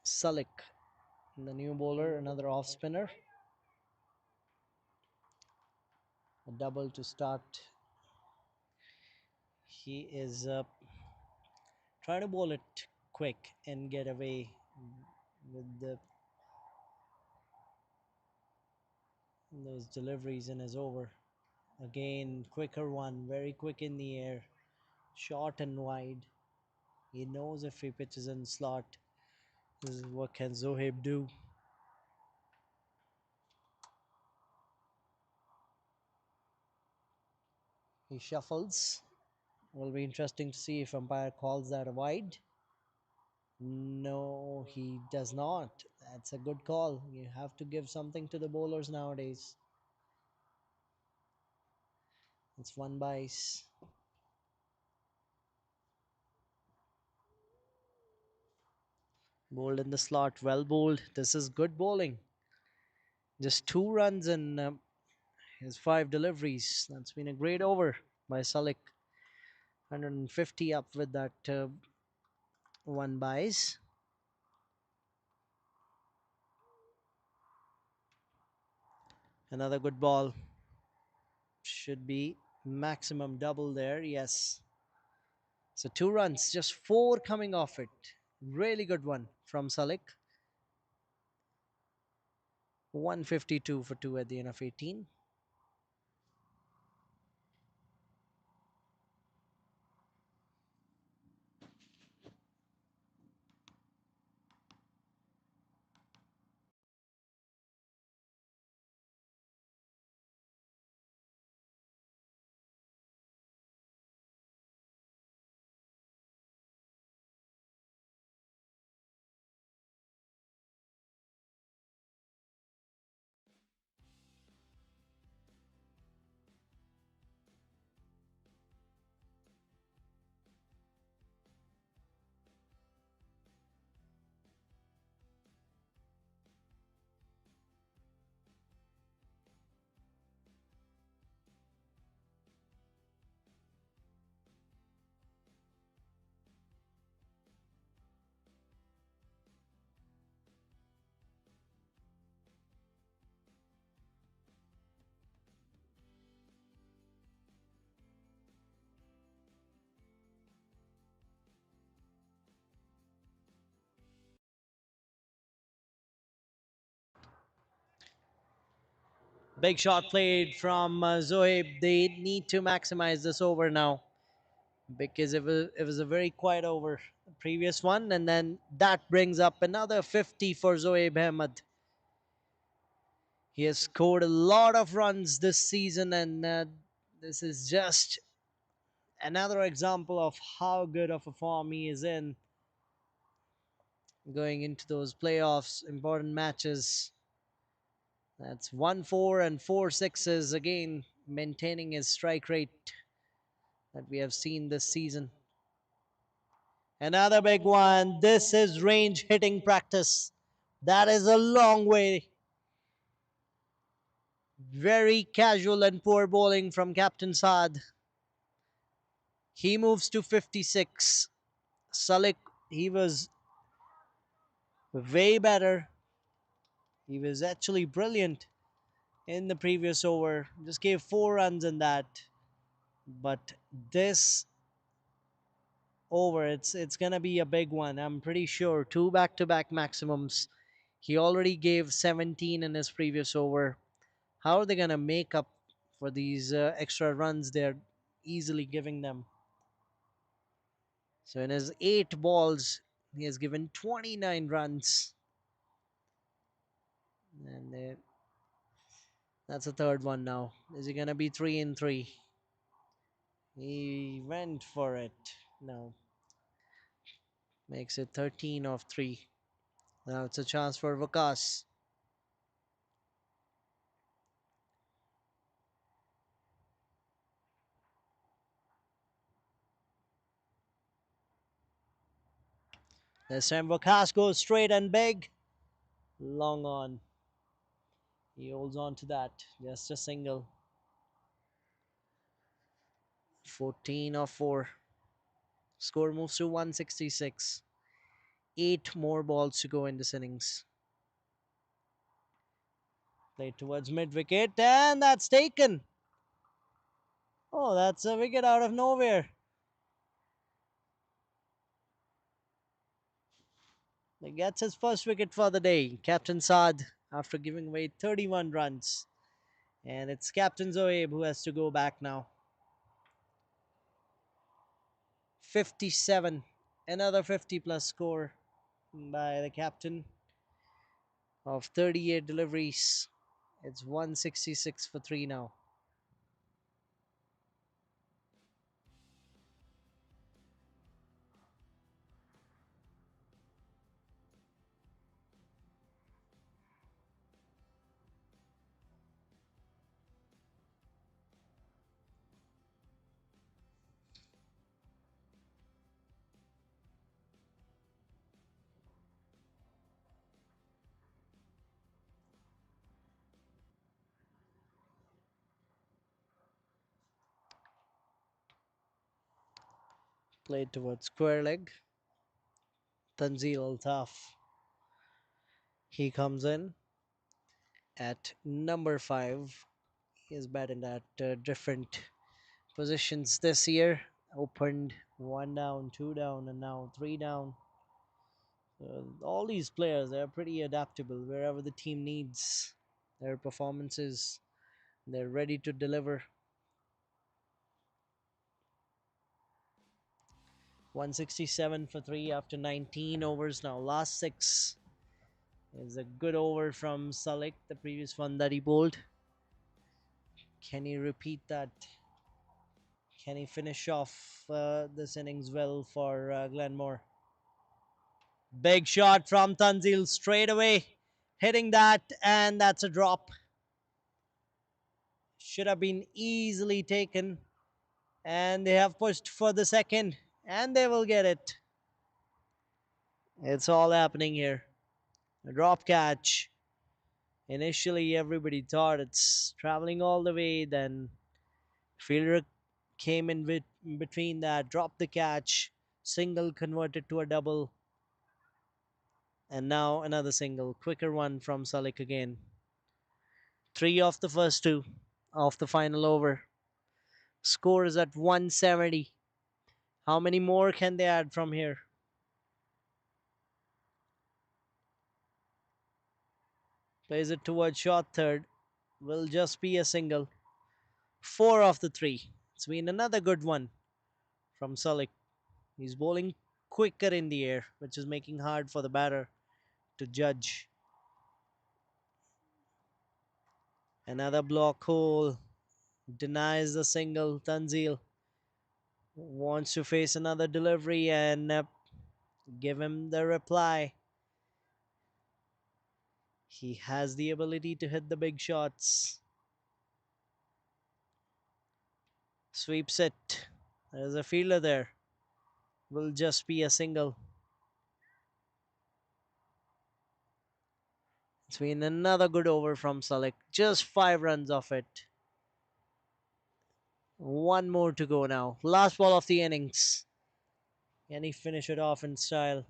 S1: Sulik, the new bowler, another off spinner. A double to start. He is trying to bowl it quick and get away with those deliveries in his over. Again, quicker one, very quick in the air, short and wide. He knows if he pitches in slot, this is what can Zohaib do. He shuffles. Will be interesting to see if umpire calls that a wide. No, he does not. That's a good call. You have to give something to the bowlers nowadays. It's one base. Bowled in the slot, well bowled. This is good bowling. Just 2 runs in his 5 deliveries. That's been a great over by Salik. 150 up with that one buys. Another good ball. Should be maximum double there. Yes. So 2 runs, just 4 coming off it. Really good one from Salik. 152 for two at the end of 18. Big shot played from Zoeb. They need to maximize this over now because it was a very quiet over, the previous one, and then that brings up another 50 for Zoeb Ahmed. He has scored a lot of runs this season, and this is just another example of how good of a form he is in going into those playoffs, important matches. That's 1-4 and 4 sixes again, maintaining his strike rate that we have seen this season. Another big one. This is range hitting practice. That is a long way. Very casual and poor bowling from Captain Saad. He moves to 56. Salik, he was way better. He was actually brilliant in the previous over. Just gave 4 runs in that. But this over, it's gonna be a big one. I'm pretty sure. Two back-to-back maximums. He already gave 17 in his previous over. How are they gonna make up for these extra runs they're easily giving them? So in his 8 balls, he has given 29 runs, and that's a third one now. Is he gonna be 3-3? He went for it. No, makes it 13 of 3. Now it's a chance for Vakas. This time Vakas goes straight and big. Long on. He holds on to that. Just a single. 14 of 4. Score moves to 166. 8 more balls to go in this innings. Played towards mid wicket, and that's taken. Oh, that's a wicket out of nowhere. He gets his first wicket for the day. Captain Saad, after giving away 31 runs. And it's Captain Zoeb who has to go back now. 57. Another 50 plus score by the captain of 38 deliveries. It's 166 for 3 now. Played towards square leg. Tanzil Altaf. He comes in at number 5. He is batting at different positions this year. Opened 1 down, 2 down, and now 3 down. All these players, they're pretty adaptable wherever the team needs their performances. They're ready to deliver. 167 for 3 after 19 overs now. Last 6 is a good over from Salik, the previous one that he bowled. Can he repeat that? Can he finish off this innings well for Glenmore? Big shot from Tanzil straight away, hitting that, and that's a drop. Should have been easily taken, and they have pushed for the second, and they will get it. It's all happening here. A drop catch. Initially, everybody thought it's traveling all the way, then fielder came in between that, dropped the catch, single converted to a double, and now another single. Quicker one from Salik again. 3 off the first 2 of the final over. Score is at 170. How many more can they add from here? Plays it towards short third. will just be a single. Four of the three. It's been another good one from Sulik. He's bowling quicker in the air, which is making hard for the batter to judge. Another block hole denies the single. Tanzil wants to face another delivery and give him the reply. He has the ability to hit the big shots. Sweeps it. There's a fielder there. Will just be a single. It's been another good over from Salik. Just 5 runs off it. One more to go now. Last ball of the innings. Can he finish it off in style?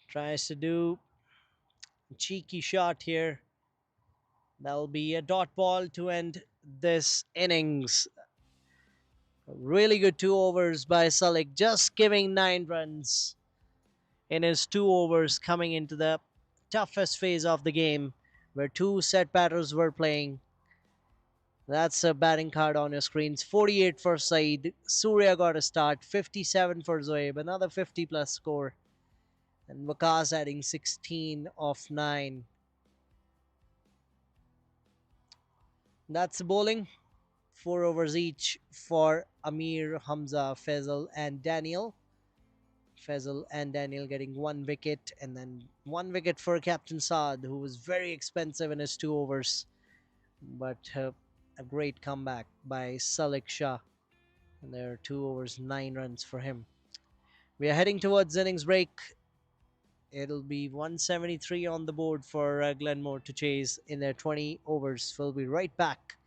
S1: Tries to do a cheeky shot here. That'll be a dot ball to end this innings. Really good 2 overs by Salik, just giving 9 runs in his 2 overs coming into the toughest phase of the game where two set batters were playing. That's a batting card on your screens. 48 for Saeed. Surya got a start. 57 for Zoeb. Another 50 plus score. And Wakas adding 16 of 9. That's the bowling. 4 overs each for Amir, Hamza, Faisal, and Daniel. Faisal and Daniel getting 1 wicket, and then 1 wicket for Captain Saad, who was very expensive in his 2 overs. But a great comeback by Salik Shah. And there are 2 overs, 9 runs for him. We are heading towards innings break. It'll be 173 on the board for Glenmore to chase in their 20 overs. We'll be right back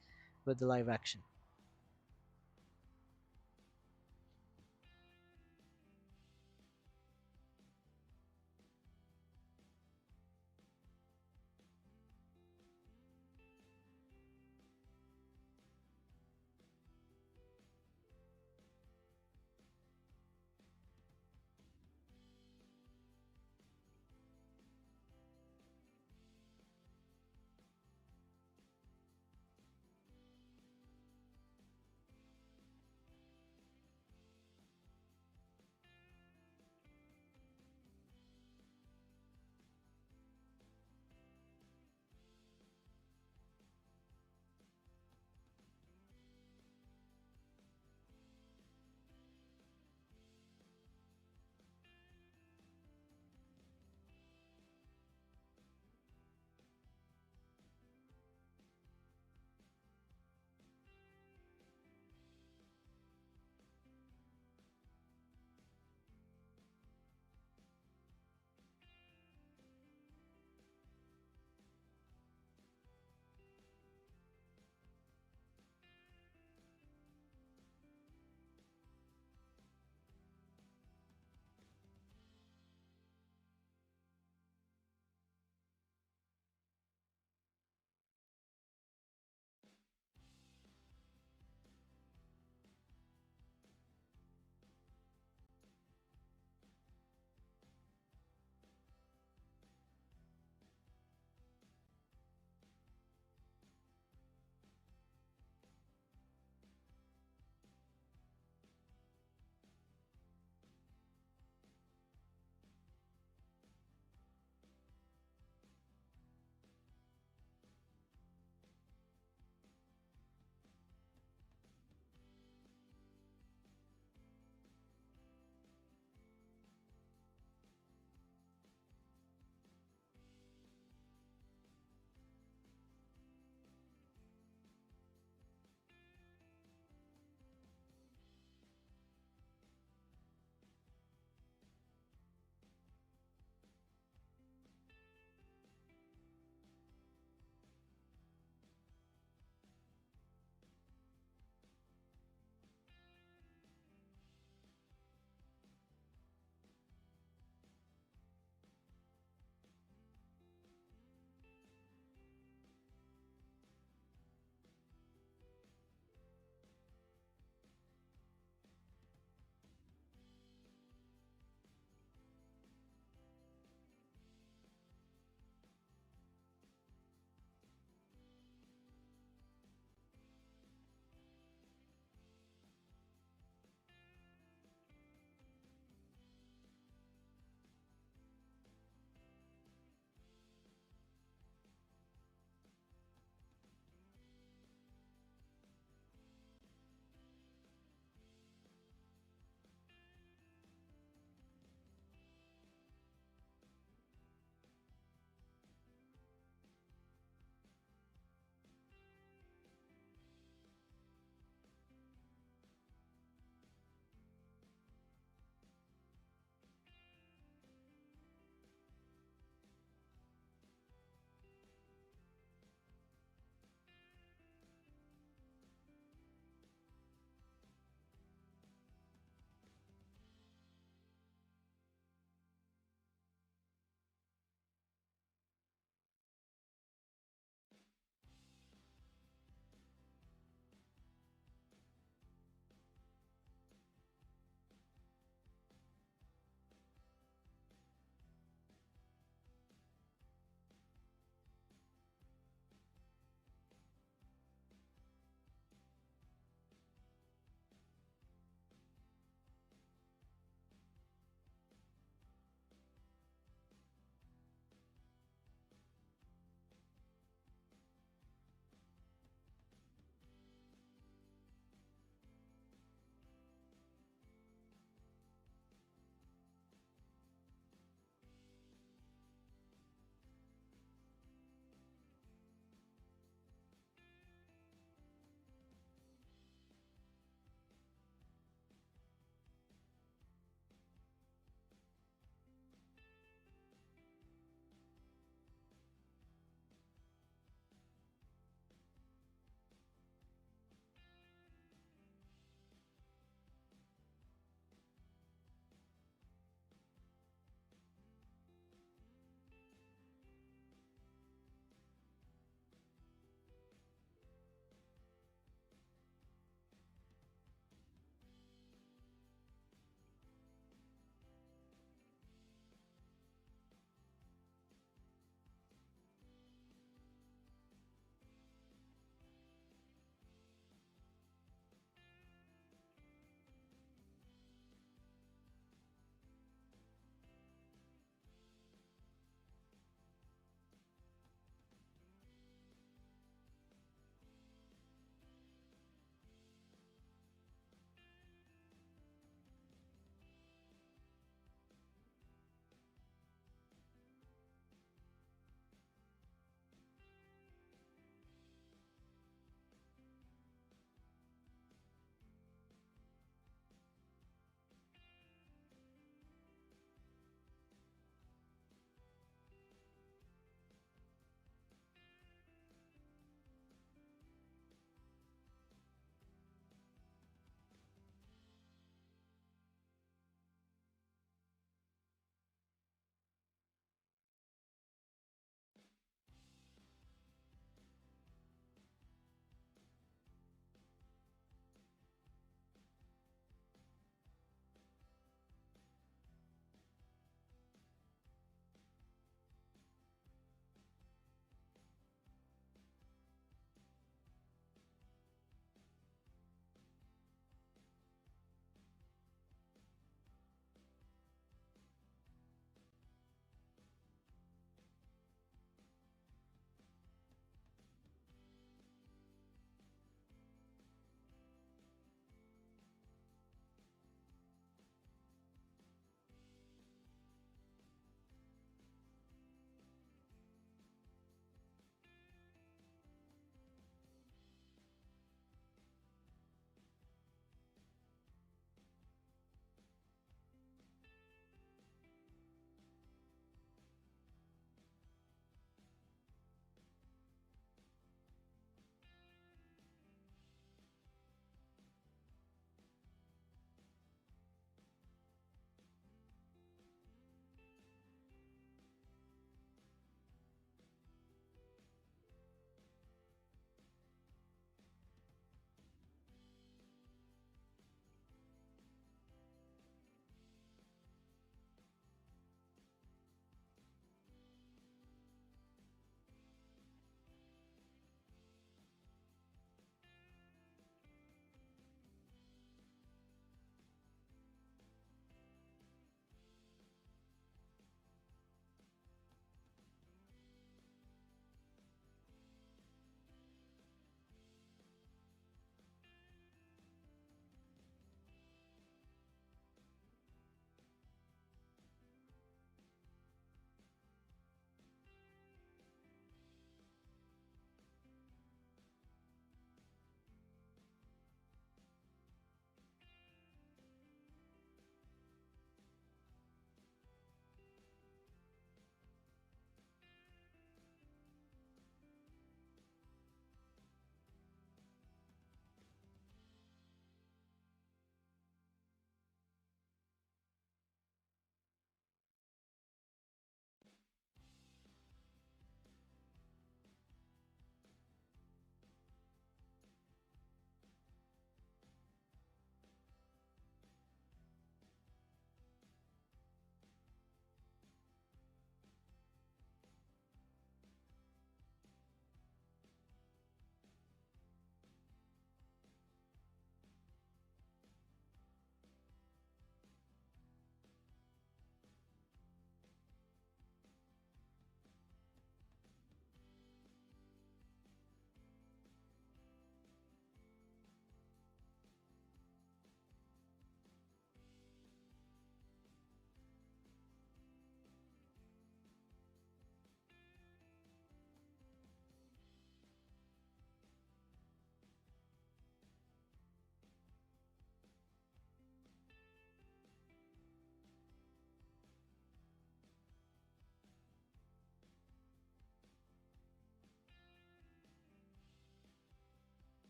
S1: with the live action.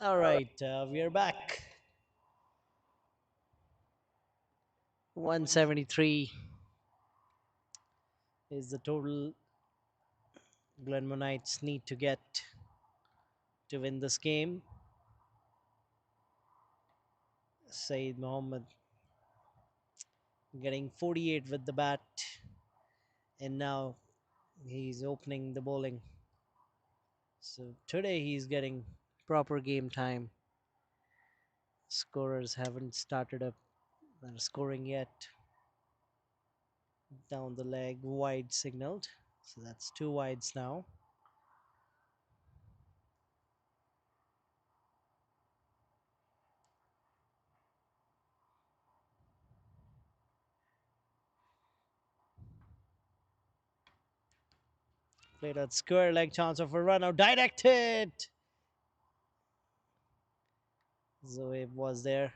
S1: All right, we are back. 173 is the total Glenmonites need to get to win this game. Saeed Mohammed getting 48 with the bat, and now he's opening the bowling. So today he's getting proper game time. Scorers haven't started up and scoring yet. Down the leg, wide signaled. So that's two wides now. Played at square leg, chance of a run out, directed. Zoe was there.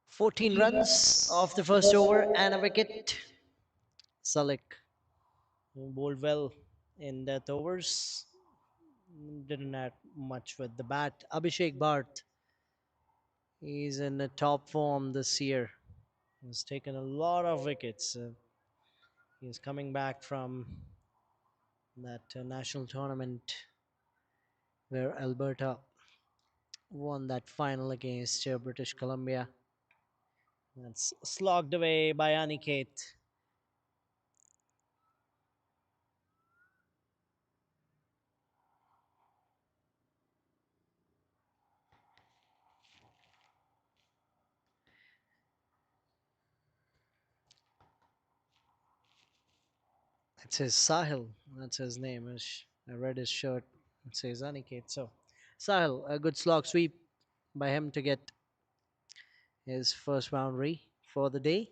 S1: Fourteen runs off the first over and a wicket. Salik bowled well in death overs. Didn't add much with the bat. Abhishek Bharat, he's in a top form this year. He's taken a lot of wickets. He's coming back from that national tournament where Alberta won that final against British Columbia. That's slogged away by Aniket. It says Sahil. That's his name. I read his shirt. It says Aniket. So, Sahil, a good slog sweep by him to get his first boundary for the day.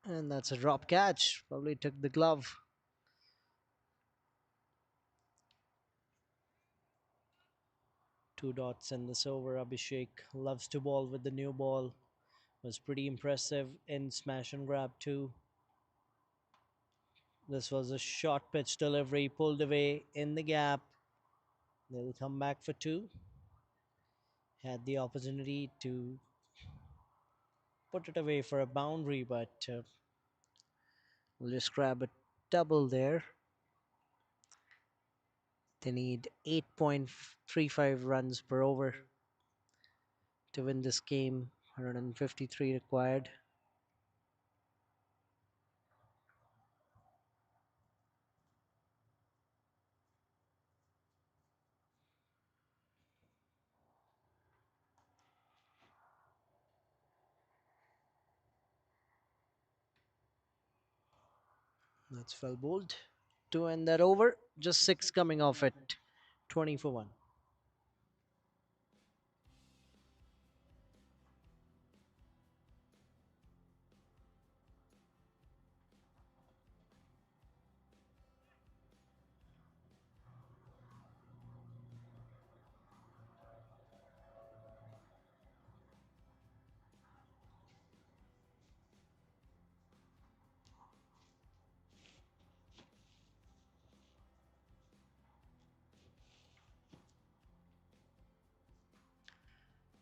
S1: And that's a drop catch. Probably took the glove. Two dots in this over. Abhishek loves to ball with the new ball. Was pretty impressive in smash and grab too. This was a short pitch delivery, pulled away in the gap. They'll come back for two. Had the opportunity to put it away for a boundary, but we'll just grab a double there. They need 8.35 runs per over to win this game. 153 required. That's well bowled. To end that over, just six coming off it. 20 for 1.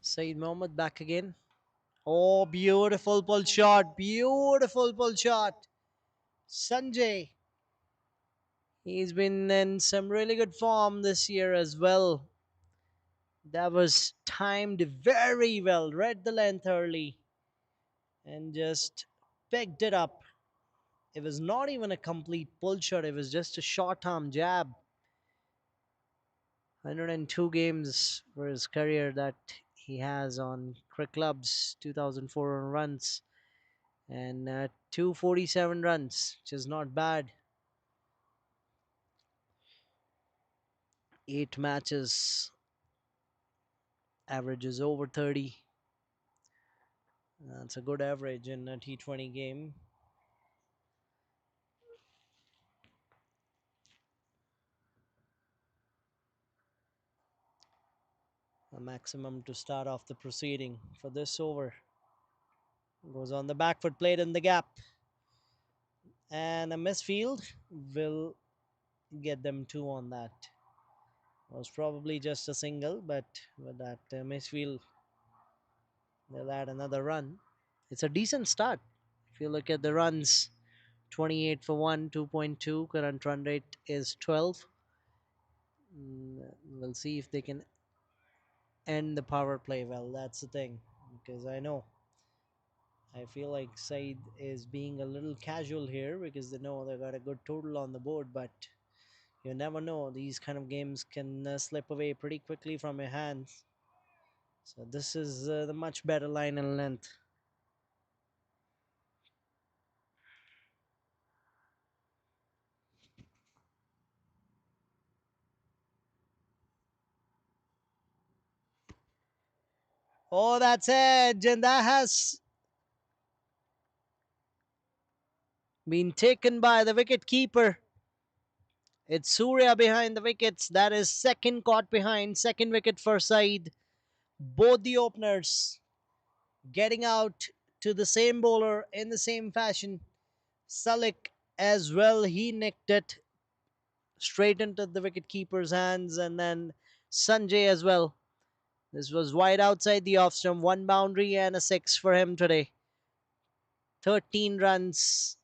S1: Saeed Mohammed back again. Oh, beautiful pull shot. Beautiful pull shot. Sanjay. He's been in some really good form this year as well. That was timed very well. Read the length early and just picked it up. It was not even a complete pull shot, it was just a short arm jab. 102 games for his career that he has on cricket clubs, 2004 runs, and 247 runs, which is not bad. 8 matches, averages over 30. That's a good average in a T20 game. A maximum to start off the proceeding for this over. Goes on the back foot, played in the gap. And a misfield will get them two on that. Was probably just a single, but with that misfield, they'll add another run. It's a decent start. If you look at the runs, 28 for 1, 2.2. Current run rate is 12. We'll see if they can end the power play well. That's the thing. Because I feel like Said is being a little casual here because they know they got a good total on the board, but you never know. These kind of games can slip away pretty quickly from your hands. So this is the much better line and length. Oh, that's edge, and that has been taken by the wicket keeper. It's Surya behind the wickets. That is second caught behind, second wicket for Said. Both the openers getting out to the same bowler in the same fashion. Sulik as well, he nicked it straight into the wicket keeper's hands, and then Sanjay as well. This was wide outside the off stump, one boundary and a six for him today. 13 runs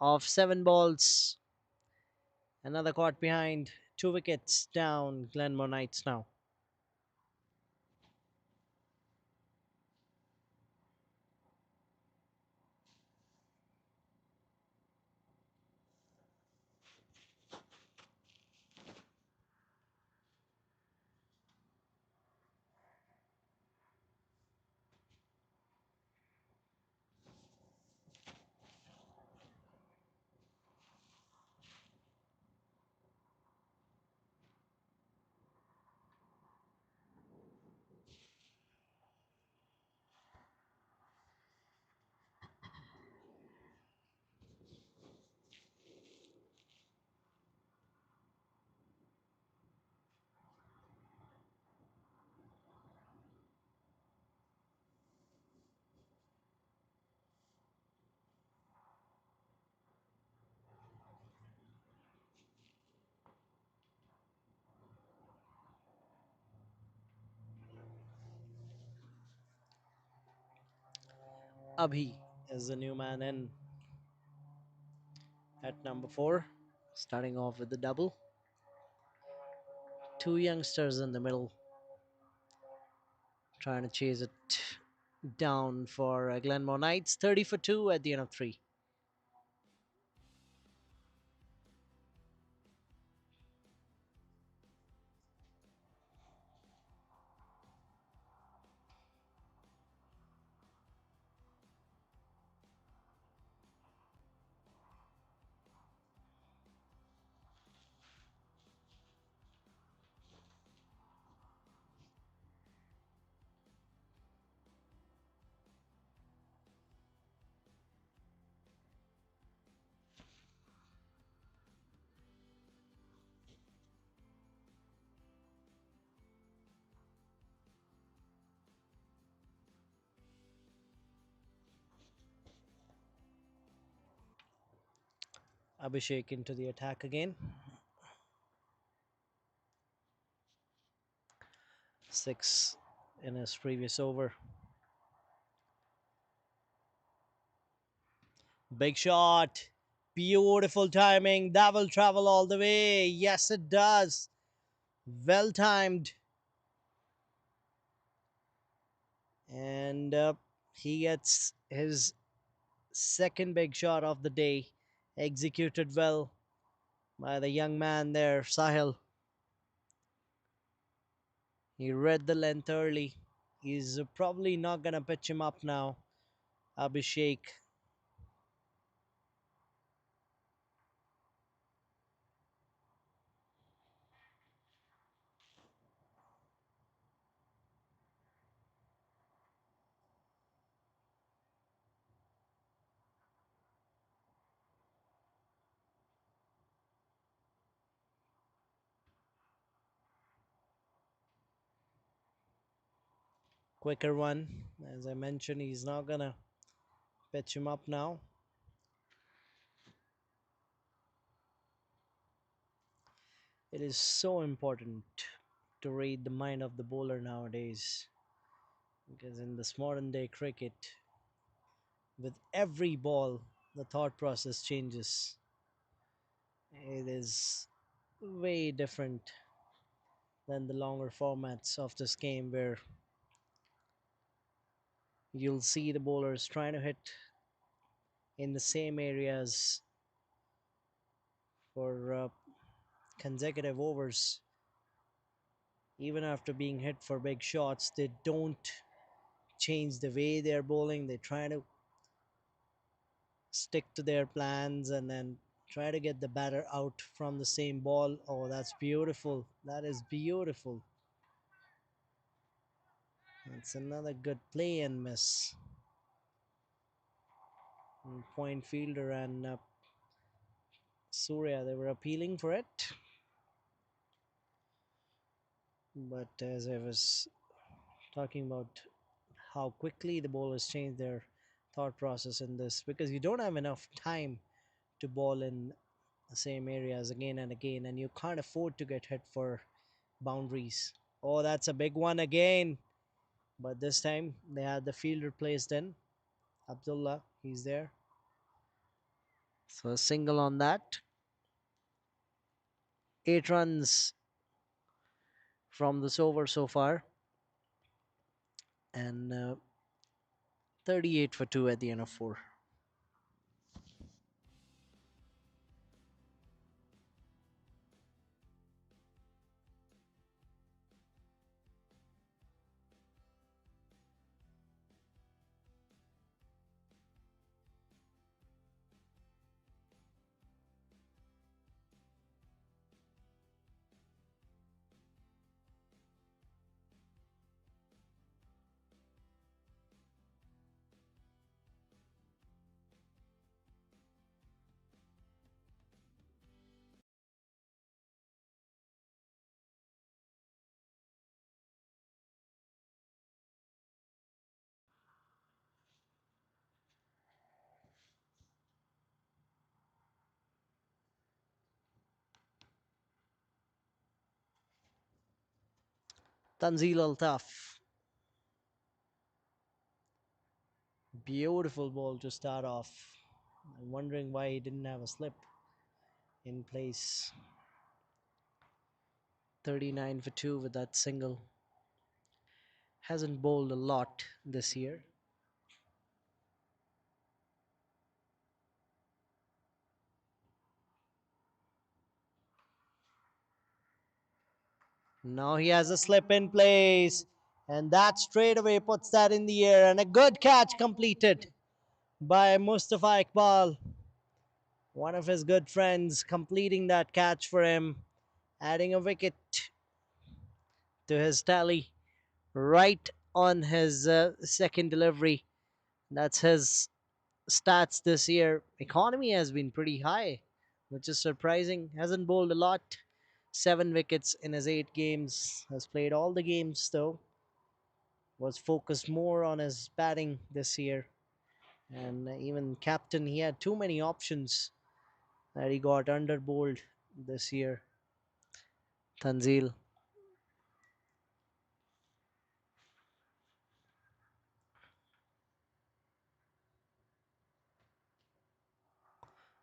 S1: off 7 balls. Another caught behind, 2 wickets down. Glenmore Knights now. Abhi is the new man in at number 4, starting off with the double. Two youngsters in the middle trying to chase it down for Glenmore Knights. 30 for 2 at the end of 3. Abhishek into the attack again. 6 in his previous over. Big shot. Beautiful timing. That will travel all the way. Yes, it does. Well timed. And he gets his second big shot of the day. Executed well by the young man there, Sahil. He read the length early. He's probably not going to pitch him up now. Abhishek. Quicker one. As I mentioned, he's not going to pitch him up now. It is so important to read the mind of the bowler nowadays, because in this modern day cricket, with every ball, the thought process changes. It is way different than the longer formats of this game where you'll see the bowlers trying to hit in the same areas for consecutive overs. Even after being hit for big shots, they don't change the way they're bowling. They try to stick to their plans and then try to get the batter out from the same ball. Oh, that's beautiful. That is beautiful. It's another good play and miss. And point fielder and Surya, they were appealing for it. But as I was talking about how quickly the bowlers change their thought process in this because you don't have enough time to ball in the same areas again and again, and you can't afford to get hit for boundaries. Oh, that's a big one again. But this time they had the fielder placed in. Abdullah, he's there. So a single on that. 8 runs from this over so far, and 38 for 2 at the end of 4. Tanzil Altaf, beautiful ball to start off. I'm wondering why he didn't have a slip in place. 39 for 2 with that single. Hasn't bowled a lot this year. Now he has a slip in place, and that straight away puts that in the air, and a good catch completed by Mustafa Iqbal, one of his good friends, completing that catch for him, adding a wicket to his tally right on his second delivery. That's his stats this year. Economy has been pretty high, which is surprising. Hasn't bowled a lot. 7 wickets in his 8 games. Has played all the games though. Was focused more on his batting this year. And even captain, he had too many options that he got under bowled this year. Tanzil.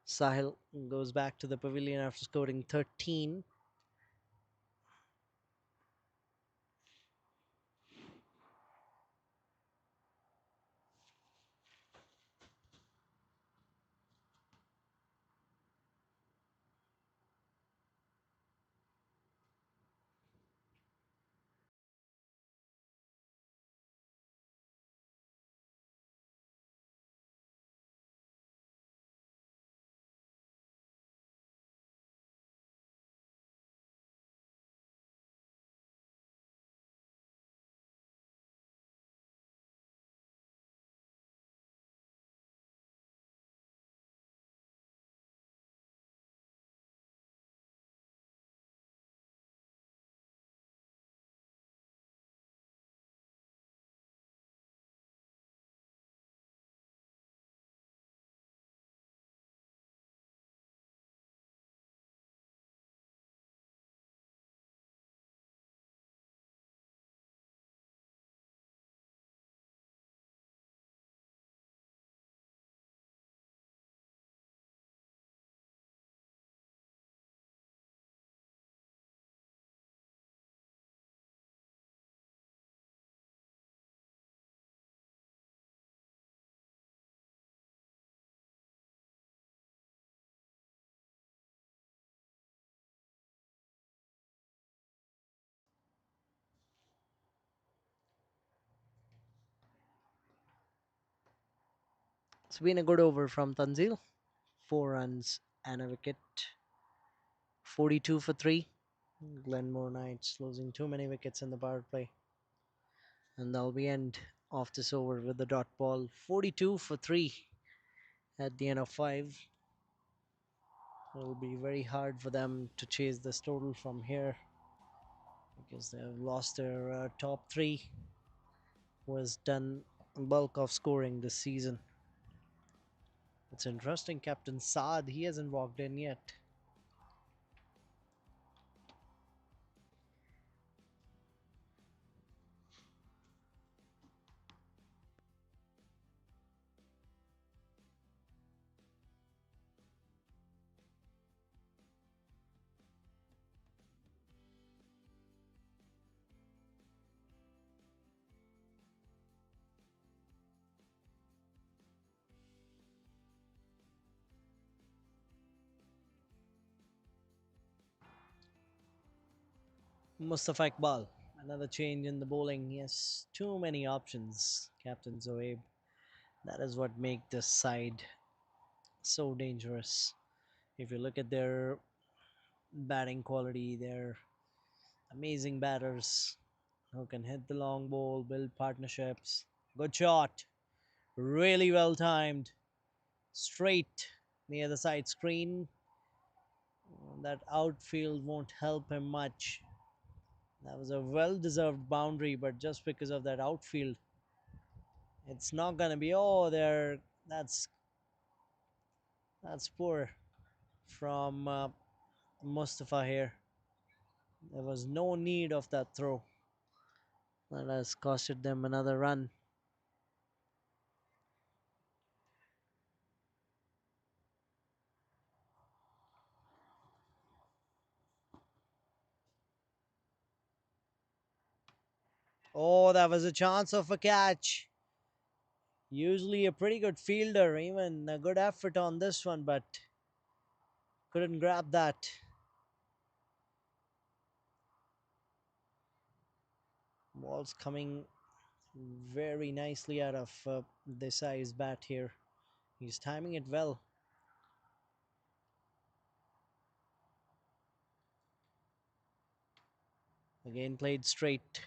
S1: Sahil goes back to the pavilion after scoring 13. It's been a good over from Tanzil. 4 runs and a wicket. 42 for 3. Glenmore Knights losing too many wickets in the power play. And that'll be end of this over with the dot ball. 42 for 3 at the end of 5. It'll be very hard for them to chase this total from here because they've lost their top 3 who has done bulk of scoring this season. It's interesting, Captain Saad, he hasn't walked in yet. Mustafa Iqbal, another change in the bowling. Yes, too many options, Captain Zoeb. That is what makes this side so dangerous. If you look at their batting quality, they're amazing batters who can hit the long ball, build partnerships. Good shot, really well timed, straight near the side screen. That outfield won't help him much. That was a well deserved boundary, but just because of that outfield, it's not gonna be. Oh, there. That's poor from Mustafa here. There was no need of that throw. That has costed them another run. Oh, that was a chance of a catch. Usually a pretty good fielder, even a good effort on this one, but couldn't grab that. Ball's coming very nicely out of Desai's bat here. He's timing it well. Again, played straight,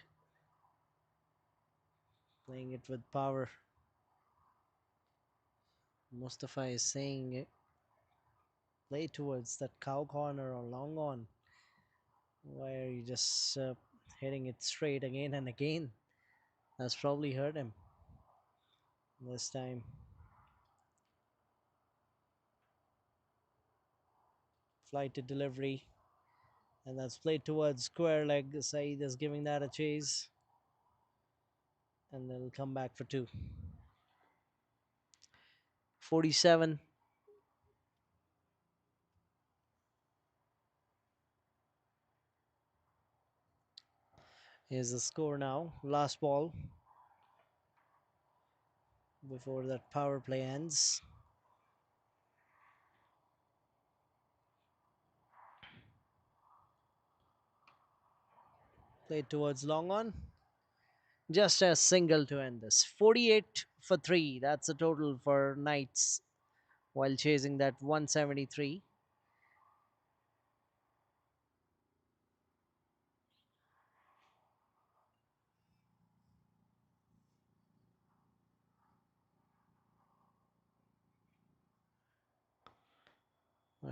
S1: playing it with power. Mustafa is saying play towards that cow corner or long on, where you just hitting it straight again and again. That's probably hurt him this time. Flight to delivery, and that's played towards square leg. Saeed is giving that a chase, and they'll come back for two. 47 is the score now. Last ball before that power play ends. Played towards long on. Just a single to end this. 48 for 3. That's the total for Knights while chasing that 173.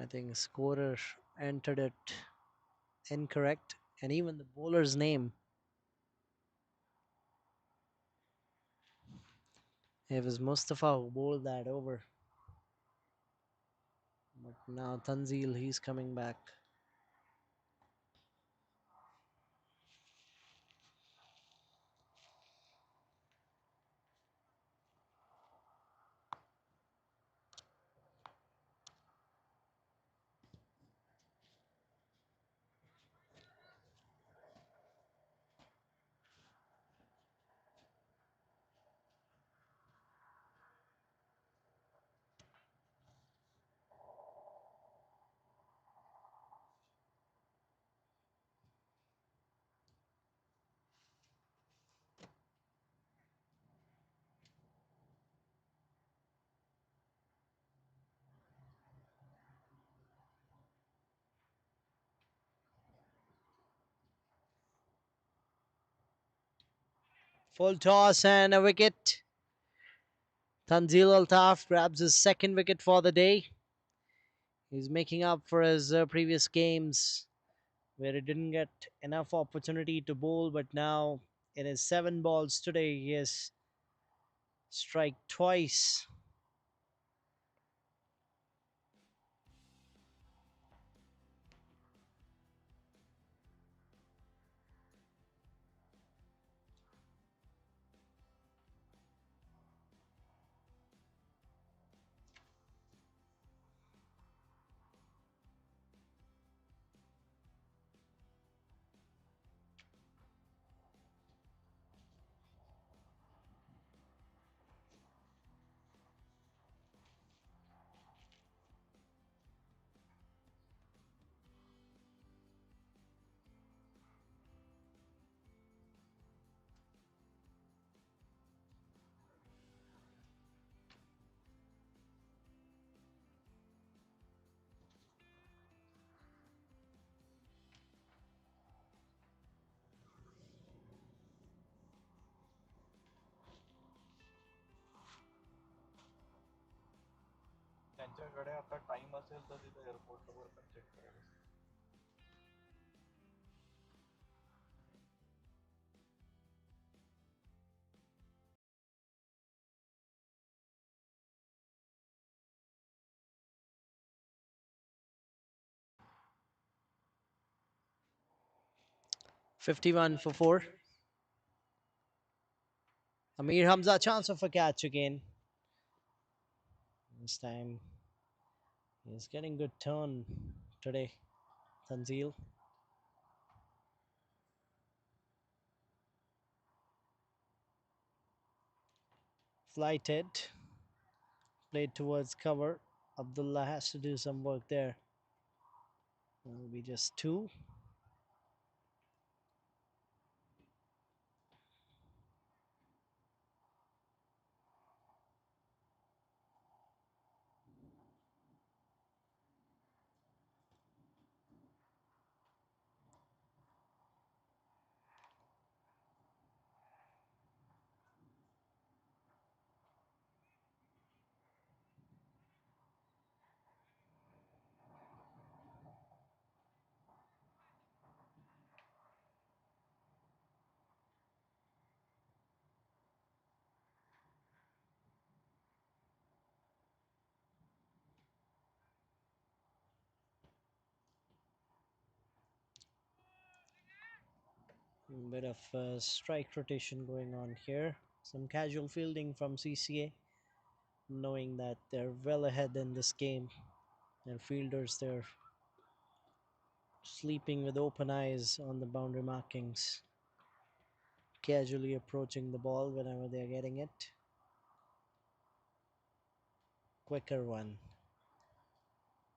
S1: I think scorer entered it incorrect, and even the bowler's name. It was Mustafa who bowled that over. But now Tanzil, he's coming back. Full toss and a wicket. Tanzil Altaf grabs his second wicket for the day. He's making up for his previous games where he didn't get enough opportunity to bowl, but now in his 7 balls today, he has strike twice.
S2: त्यांच्याकडे आता time असेल तर तिथे एअरपोर्टला वर पण check करायला.
S1: 51 for 4. Amir Hamza, chance of a catch again. This time he's getting good turn today. Tanzil. Flighted. Played towards cover. Abdullah has to do some work there. It'll be just two. Bit of strike rotation going on here. Some casual fielding from CCA, knowing that they're well ahead in this game. Their fielders, they're sleeping with open eyes on the boundary markings, casually approaching the ball whenever they're getting it. Quicker one.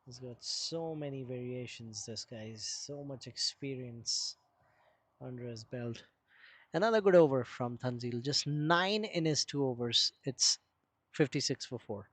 S1: He's got so many variations, this guy's so much experience under his belt. Another good over from Tanzil. Just 9 in his 2 overs. It's 56 for 4.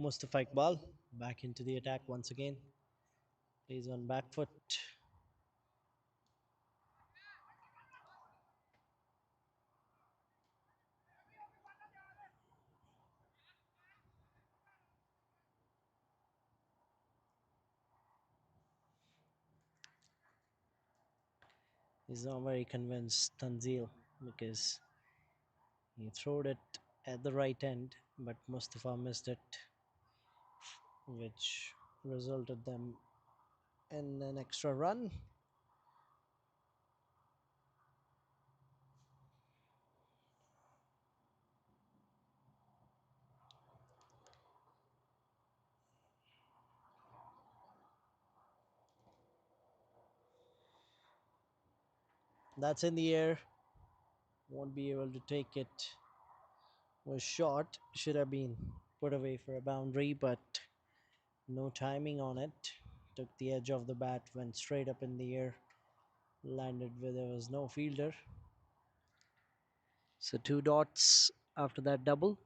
S1: Mustafa Iqbal back into the attack once again. Plays on back foot. He's not very convinced, Tanzil, because he throwed it at the right end, but Mustafa missed it, which resulted them in an extra run. That's in the air. Won't be able to take it. Was short. Should have been put away for a boundary, but no timing on it. Took the edge of the bat, went straight up in the air, landed where there was no fielder. So two dots after that double.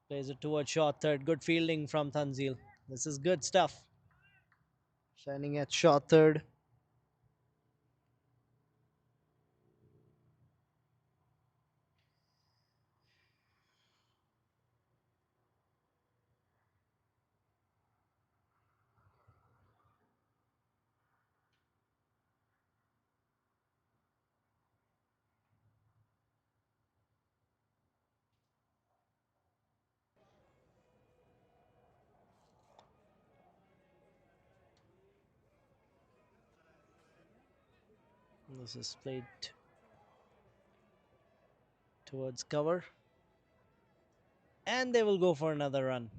S1: Plays it towards short third. Good fielding from Tanzil. This is good stuff. Shining at short third. This is played towards cover, and they will go for another run.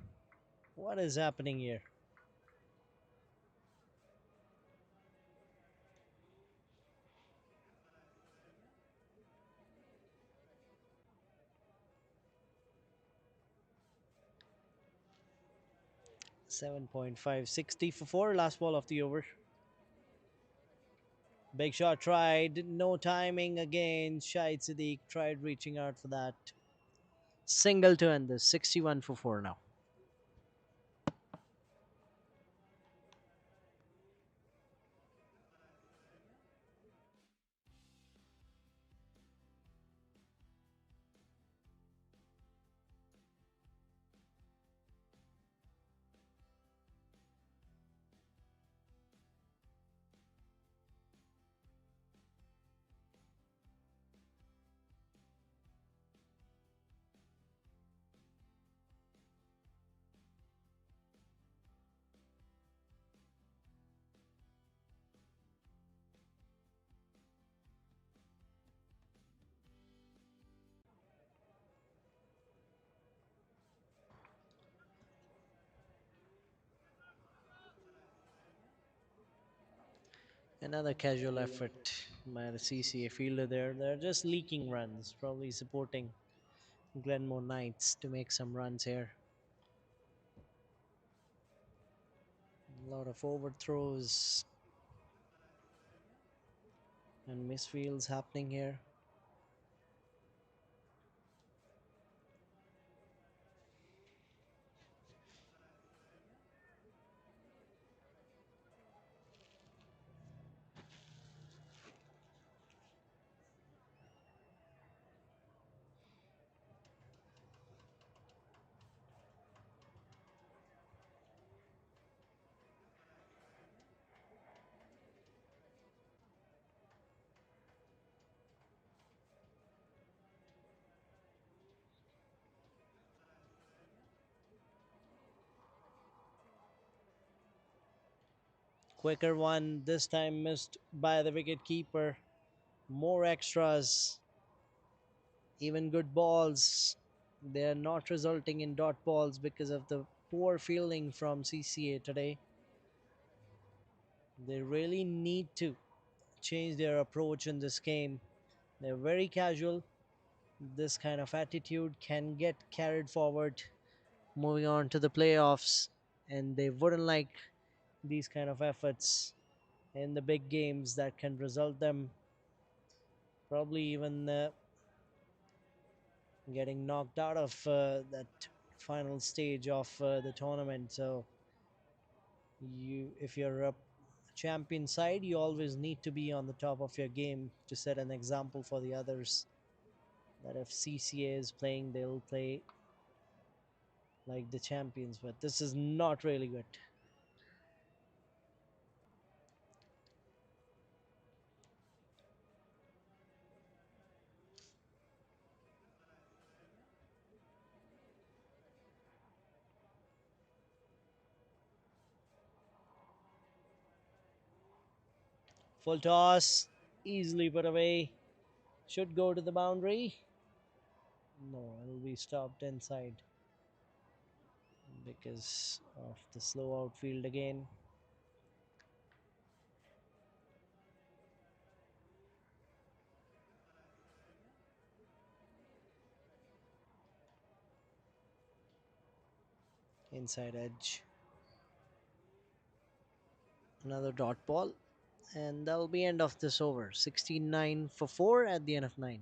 S1: What is happening here? 7.5, 60 for 4, last ball of the over. Big shot tried, no timing again. Shahid Siddiq tried reaching out for that. Single to end this, 61 for 4 now. Another casual effort by the CCA fielder there. They're just leaking runs, probably supporting Glenmore Knights to make some runs here. A lot of overthrows and misfields happening here. Quicker one, this time missed by the wicket keeper. More extras, even good balls. They're not resulting in dot balls because of the poor fielding from CCA today. They really need to change their approach in this game. They're very casual. This kind of attitude can get carried forward moving on to the playoffs, and they wouldn't like these kind of efforts in the big games that can result them probably even getting knocked out of that final stage of the tournament. So if you're a champion side, you always need to be on the top of your game to set an example for the others. That if CCA is playing, they'll play like the champions. But this is not really good. Full toss, easily put away. Should go to the boundary. No, it'll be stopped inside because of the slow outfield again. Inside edge. Another dot ball. And that'll be end of this over. 69 for 4 at the end of 9.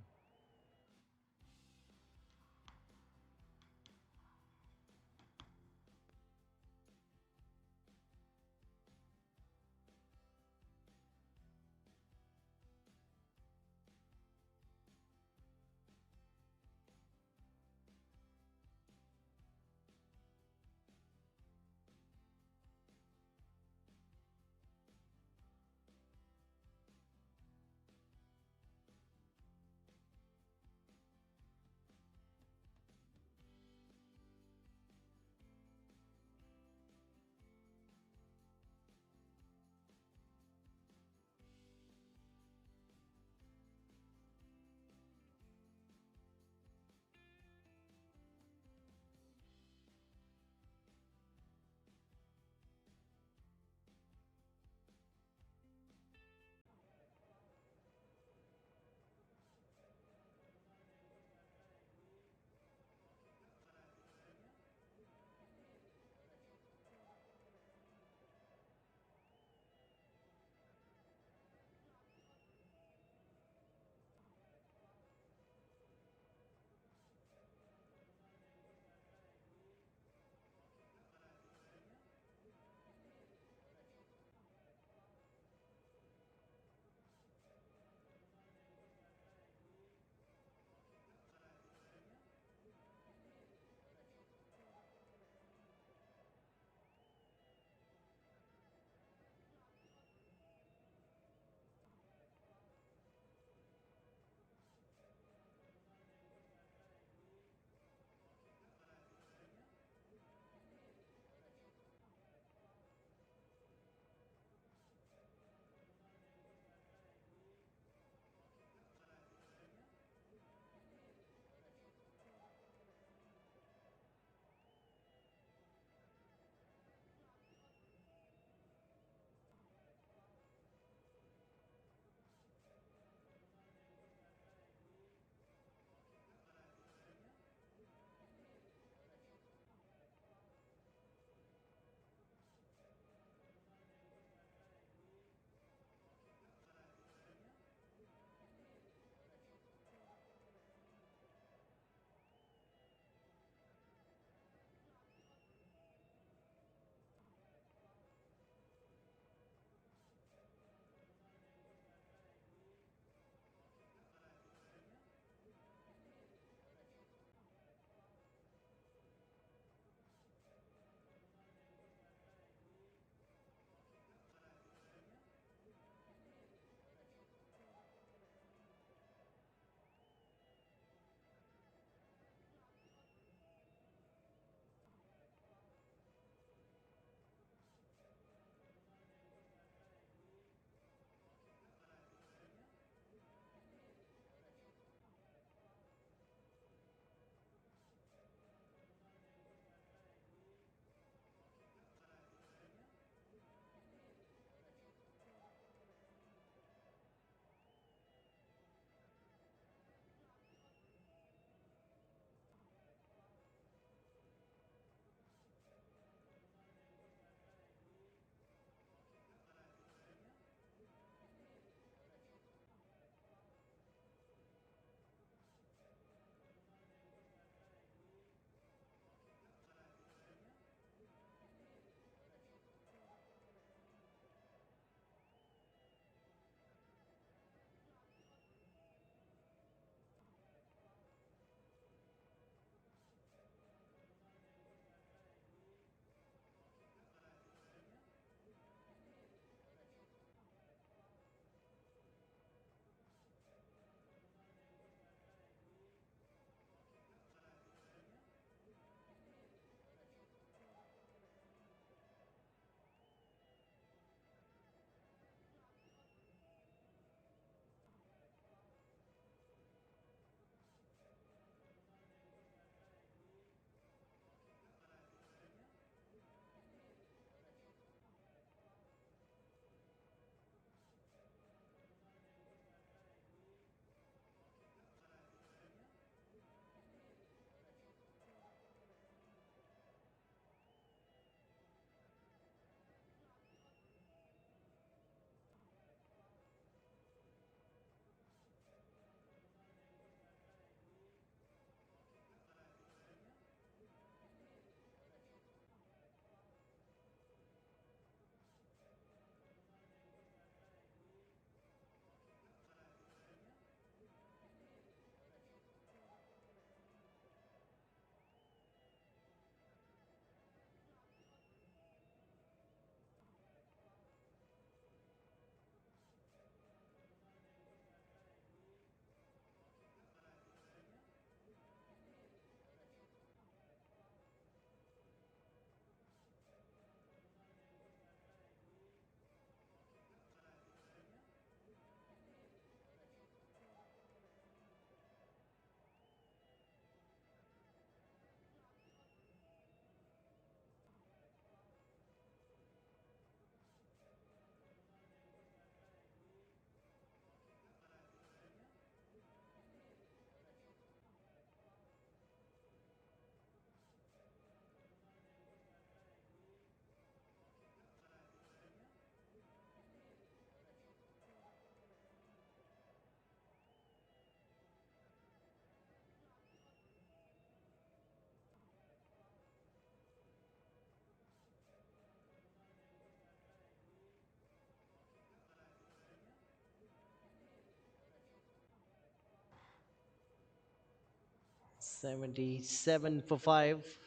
S1: 77 for 5.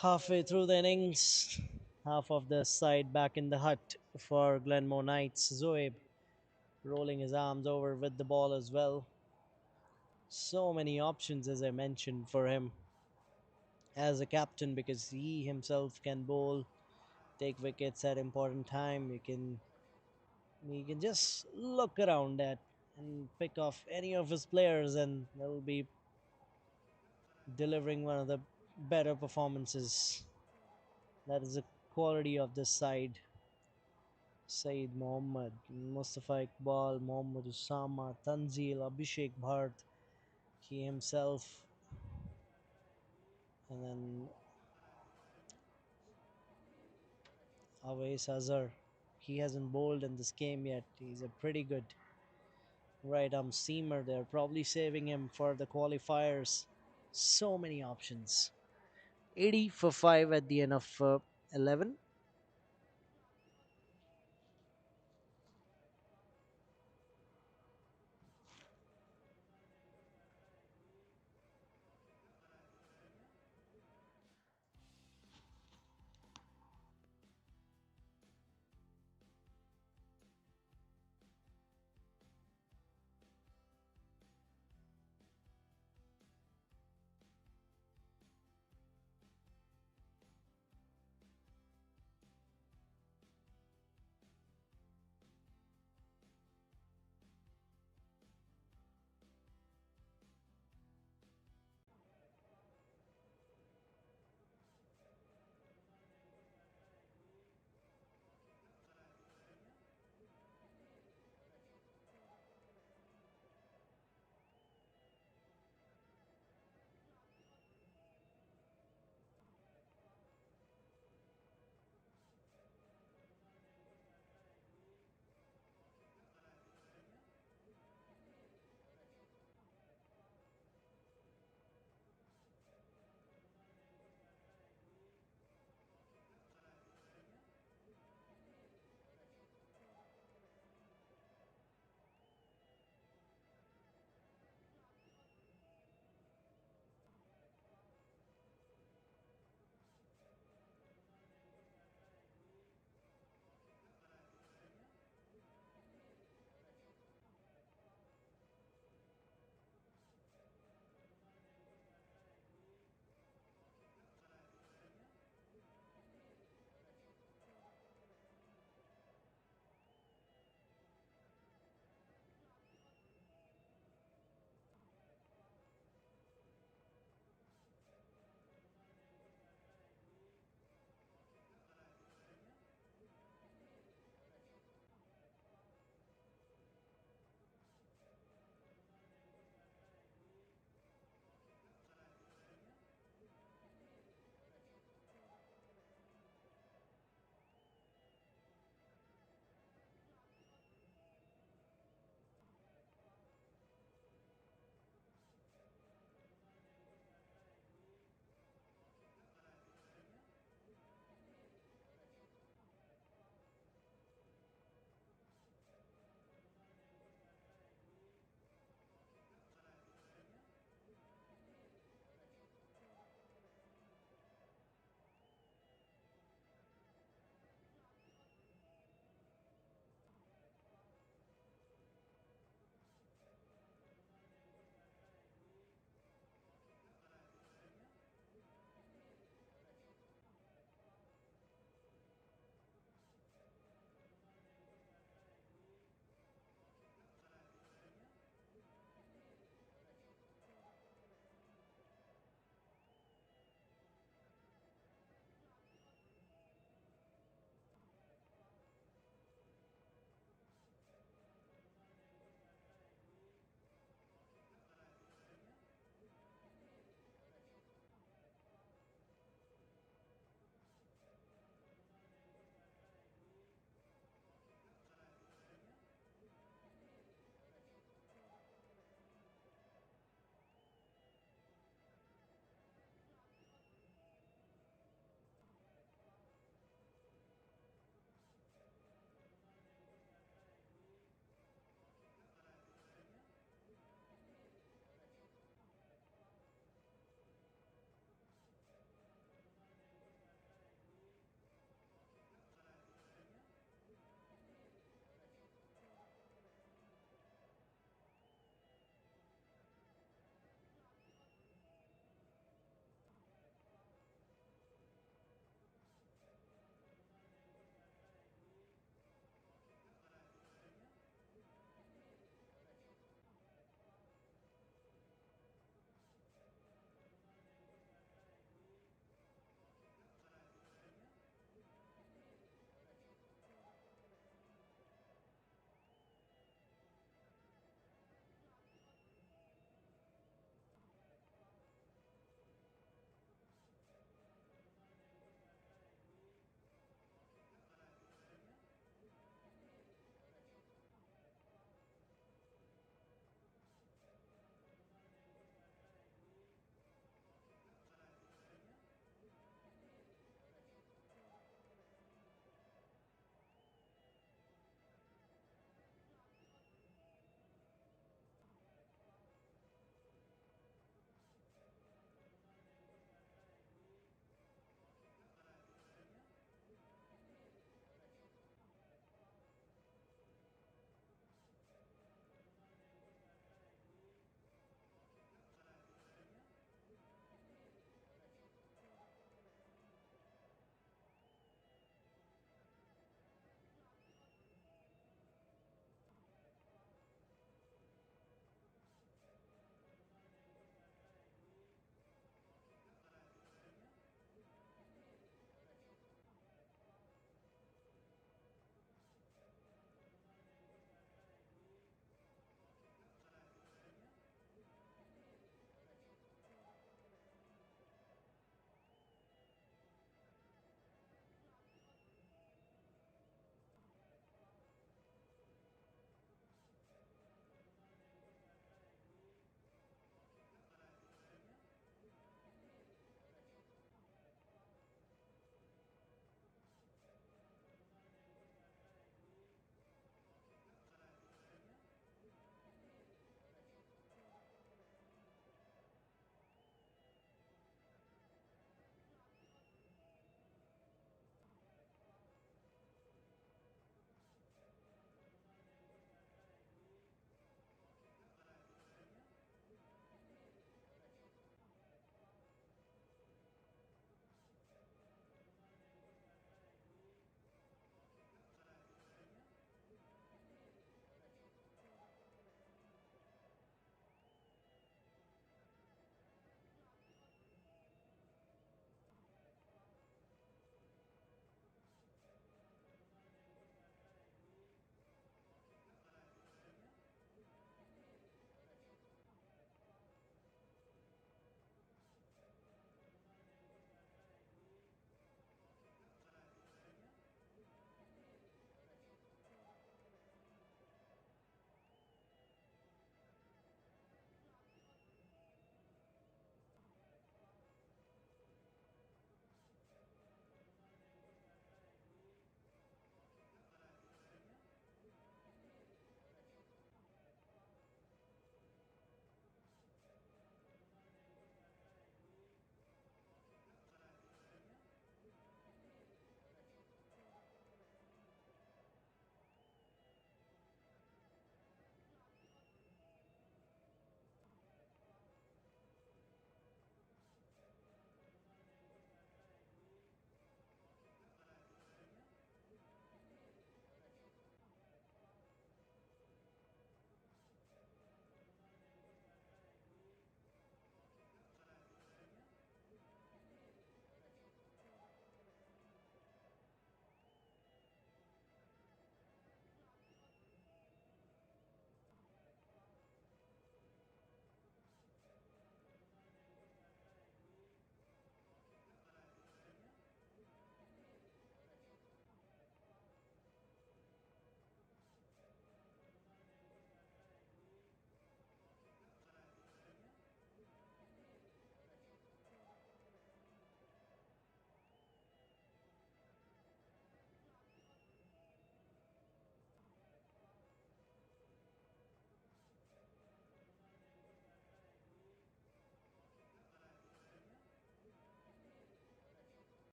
S1: Halfway through the innings, half of the side back in the hut for Glenmore Knights. Zoeb rolling his arms over with the ball as well. So many options, as I mentioned, for him as a captain because he himself can bowl, take wickets at important time. You can just look around at and pick off any of his players, and they'll be delivering one of the better performances. That is the quality of this side. Saeed Mohammed, Mustafa Iqbal, Mohammad Usama, Tanzil, Abhishek Bharat, he himself, and then Awais Azhar. He hasn't bowled in this game yet. He's a pretty good right arm seamer. They're probably saving him for the qualifiers. So many options. 80 for 5 at the end of 11.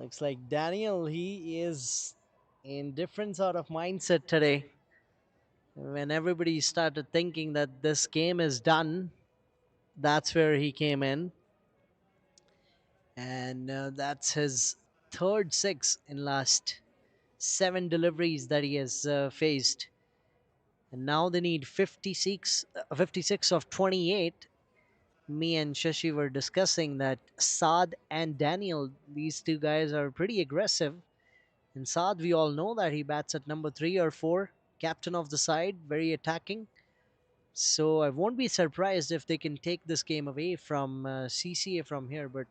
S1: Looks like Daniel, he is in different sort of mindset today. When everybody started thinking that this game is done, that's where he came in, and that's his third six in last seven deliveries that he has faced. And now they need 56 of 28. Me and Shashi were discussing that Saad and Daniel, these two guys are pretty aggressive. And Saad, we all know that he bats at number 3 or 4, captain of the side, very attacking. So I won't be surprised if they can take this game away from CCA from here, but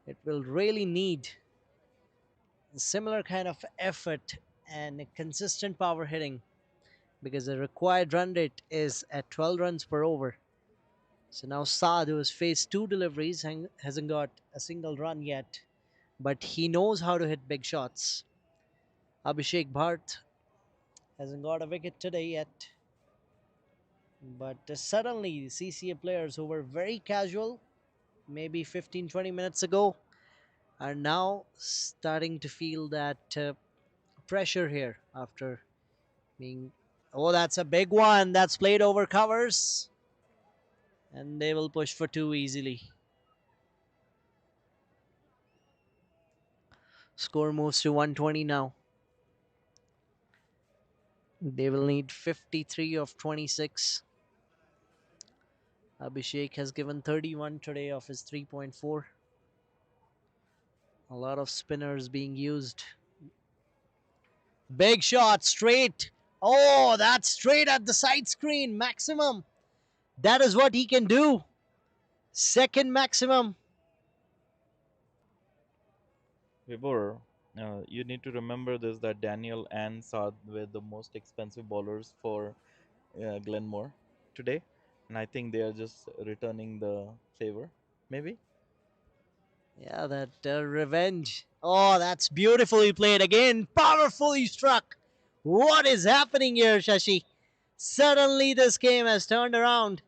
S1: it will really need a similar kind of effort and consistent power hitting because the required run rate is at 12 runs per over. So now Saad, who has faced two deliveries, hasn't got a single run yet, but he knows how to hit big shots. Abhishek Bhatt hasn't got a wicket today yet, but suddenly CCA players who were very casual maybe 15-20 minutes ago are now starting to feel that pressure here after being. Oh, that's a big one. That's played over covers, and they will push for two easily. Score moves to 120 now. They will need 53 of 26. Abhishek has given 31 today of his 3.4. A lot of spinners being used. Big shot, straight. Oh, that's straight at the side screen. Maximum. That is what he can do. Second maximum.
S2: Vibor, you need to remember this that Daniel and Saad were the most expensive bowlers for Glenmore today, and I think they are just returning the favor. Maybe.
S1: Yeah, that revenge. Oh, that's beautifully played again. Powerfully struck. What is happening here, Shashi? Suddenly, this game has turned around.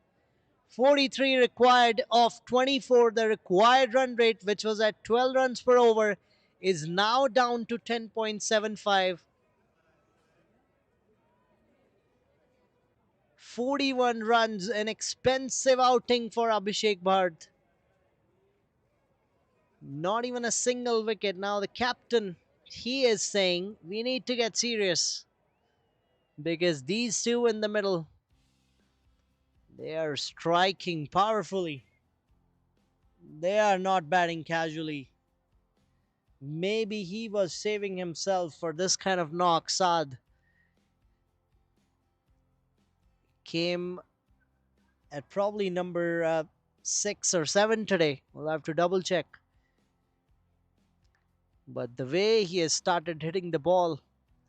S1: 43 required of 24. The required run rate, which was at 12 runs per over, is now down to 10.75. 41 runs, an expensive outing for Abhishek Bhatt. Not even a single wicket. Now, the captain, he is saying we need to get serious because these two in the middle, they are striking powerfully. They are not batting casually. Maybe he was saving himself for this kind of knock. Saad came at probably number 6 or 7 today. We'll have to double check. But the way he has started hitting the ball,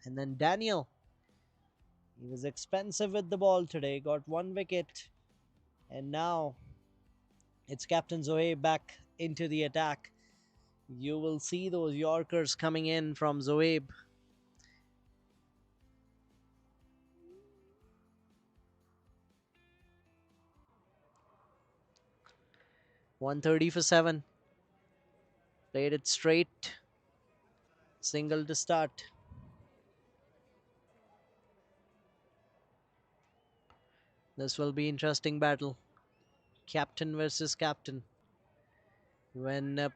S1: and then Daniel, he was expensive with the ball today, got 1 wicket, and now it's Captain Zoe back into the attack. You will see those Yorkers coming in from Zoeb. 130 for 7. Played it straight. Single to start. This will be interesting battle. Captain versus captain. When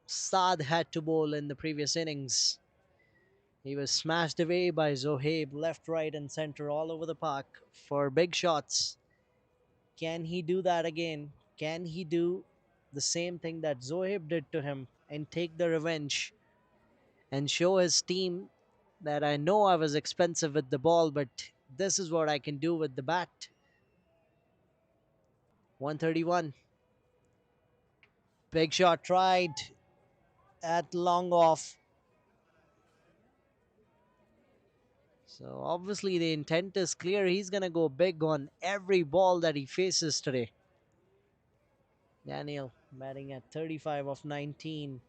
S1: Saad had to bowl in the previous innings, he was smashed away by Zohaib left, right, and center all over the park for big shots. Can he do that again? Can he do the same thing that Zohaib did to him and take the revenge and show his team that I know I was expensive with the ball, but this is what I can do with the bat? 131. Big shot tried at long off. So obviously the intent is clear. He's going to go big on every ball that he faces today. Daniel batting at 35 of 19.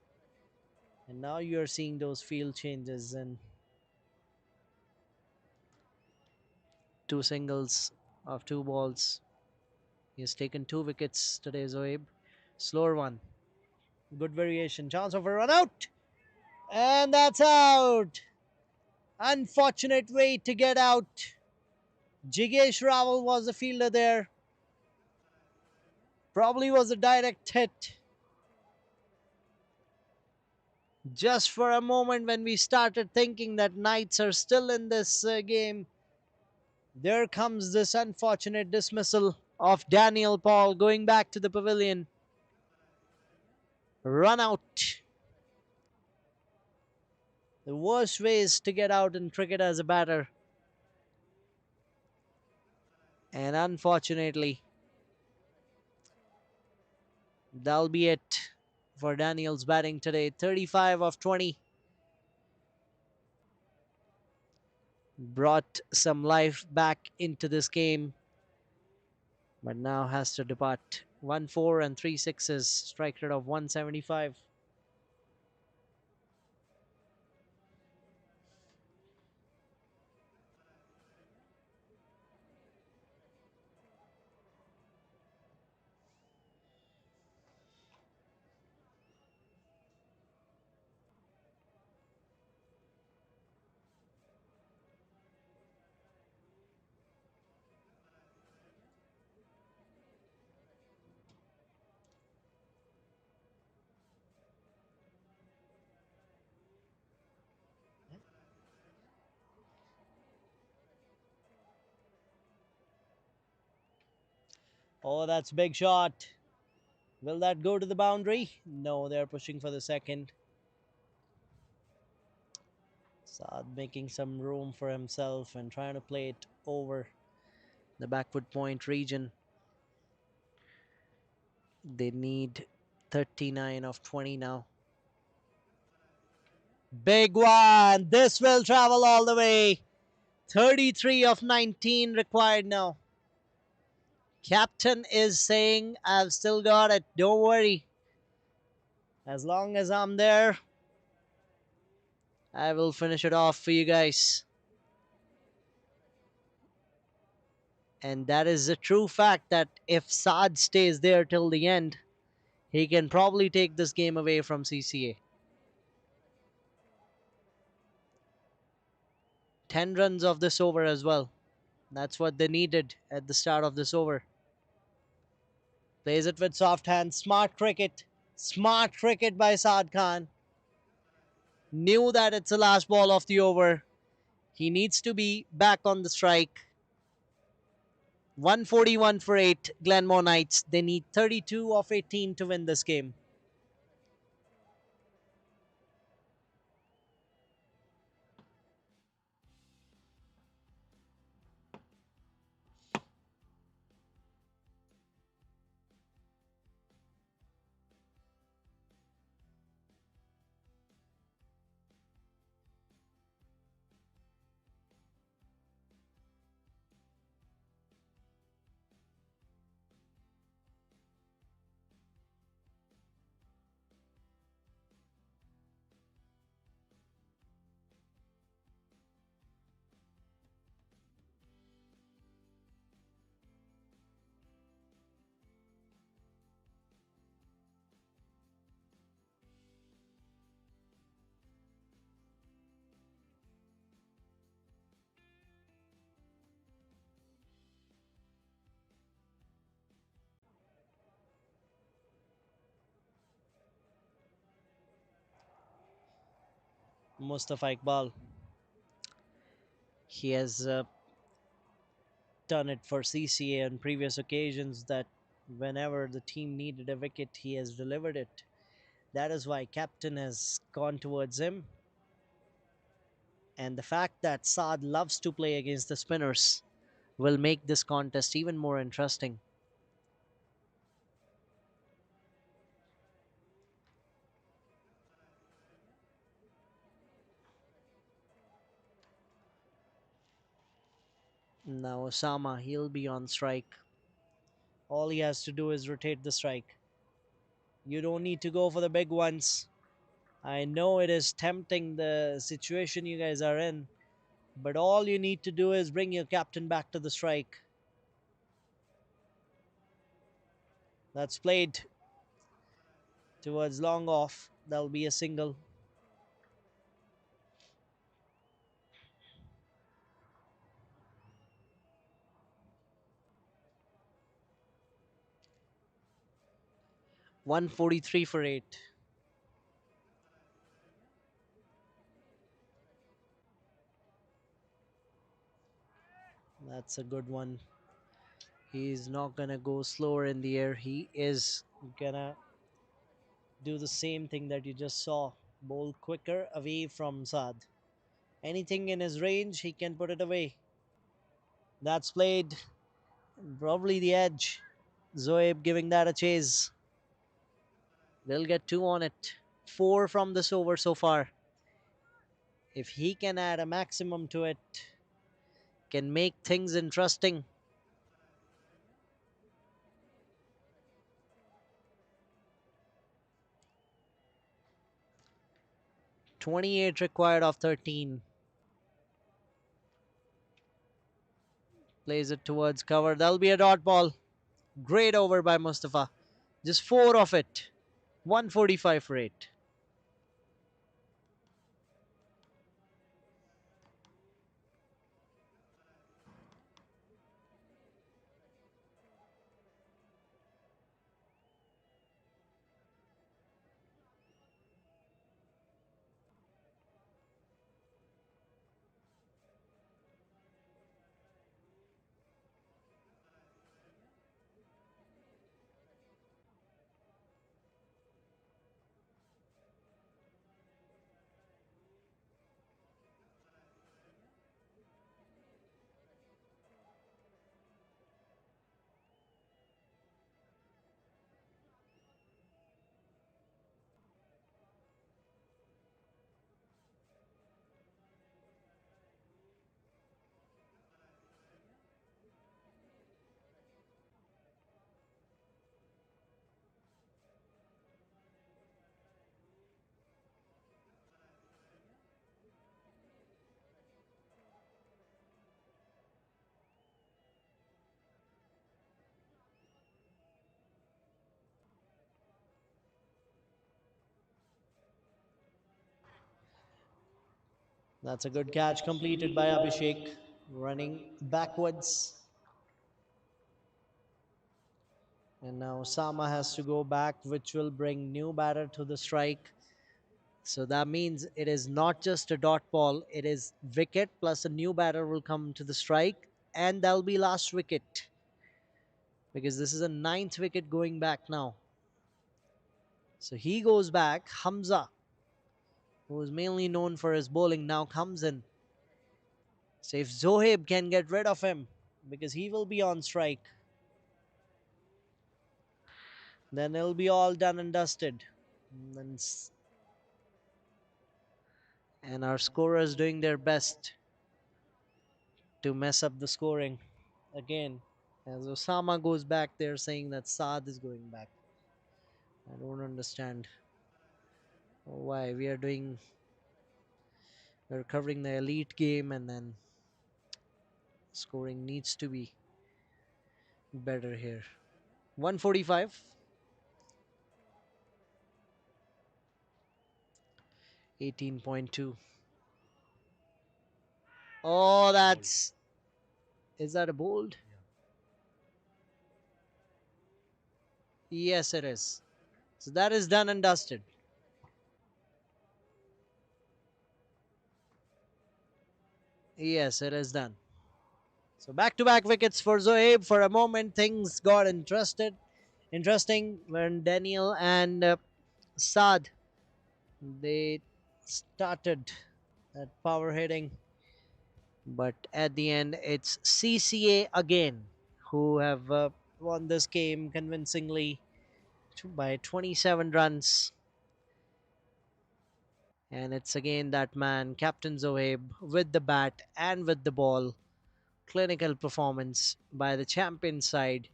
S1: And now you're seeing those field changes and two singles of two balls. He has taken 2 wickets today, Zoeb. Slower one. Good variation. Chance of a run out. And that's out. Unfortunate way to get out. Jigesh Raval was the fielder there. Probably was a direct hit. Just for a moment, when we started thinking that Knights are still in this game, there comes this unfortunate dismissal of Daniel Paul going back to the pavilion. Run out. The worst ways to get out in cricket as a batter. And unfortunately, that'll be it for Daniel's batting today. 35 of 20. Brought some life back into this game, but now has to depart. 1 4 and 3 sixes, strike rate of 175. Oh, that's big shot. Will that go to the boundary? No, they're pushing for the second. Saad making some room for himself and trying to play it over the backward point region. They need 39 of 20 now. Big one. This will travel all the way. 33 of 19 required now. Captain is saying, I've still got it. Don't worry. As long as I'm there, I will finish it off for you guys. And that is the true fact that if Saad stays there till the end, he can probably take this game away from CCA. 10 runs of this over as well. That's what they needed at the start of this over. Plays it with soft hands. Smart cricket. Smart cricket by Saad Khan. Knew that it's the last ball of the over. He needs to be back on the strike. 141 for 8, Glenmore Knights. They need 32 of 18 to win this game. Mustafa Iqbal. He has done it for CCA on previous occasions that whenever the team needed a wicket, he has delivered it. That is why captain has gone towards him. And the fact that Saad loves to play against the spinners will make this contest even more interesting. Now Osama, he'll be on strike. All he has to do is rotate the strike. You don't need to go for the big ones. I know it is tempting the situation you guys are in, but all you need to do is bring your captain back to the strike. That's played towards long off. That'll be a single. 143 for 8. That's a good one. He's not gonna go slower in the air. He is gonna do the same thing that you just saw. Bowl quicker away from Saad. Anything in his range, he can put it away. That's played. Probably the edge. Zoeb giving that a chase. They'll get two on it. Four from this over so far. If he can add a maximum to it, can make things interesting. 28 required of 13. Plays it towards cover. That'll be a dot ball. Great over by Mustafa. Just four of it. 145 for 8. That's a good catch completed by Abhishek. Running backwards. And now Sama has to go back, which will bring new batter to the strike. So that means it is not just a dot ball, it is wicket plus a new batter will come to the strike, and that'll be last wicket because this is a ninth wicket going back now. So he goes back. Hamza, who is mainly known for his bowling, now comes in. So if Zohib can get rid of him because he will be on strike, then it'll be all done and dusted. And our scorers doing their best to mess up the scoring again. As Osama goes back, they're saying that Saad is going back. I don't understand why we're covering the elite game and then scoring needs to be better here. 145, 18.2. Oh, that's. Is that a bold? Yes, it is. So that is done and dusted. Yes, it is done. So back to back wickets for Zoeb. For a moment, things got interesting when Daniel and Saad they started that power hitting, but at the end it's CCA again who have won this game convincingly by 27 runs, and it's again that man, Captain Zoeb, with the bat and with the ball. Clinical performance by the champion side,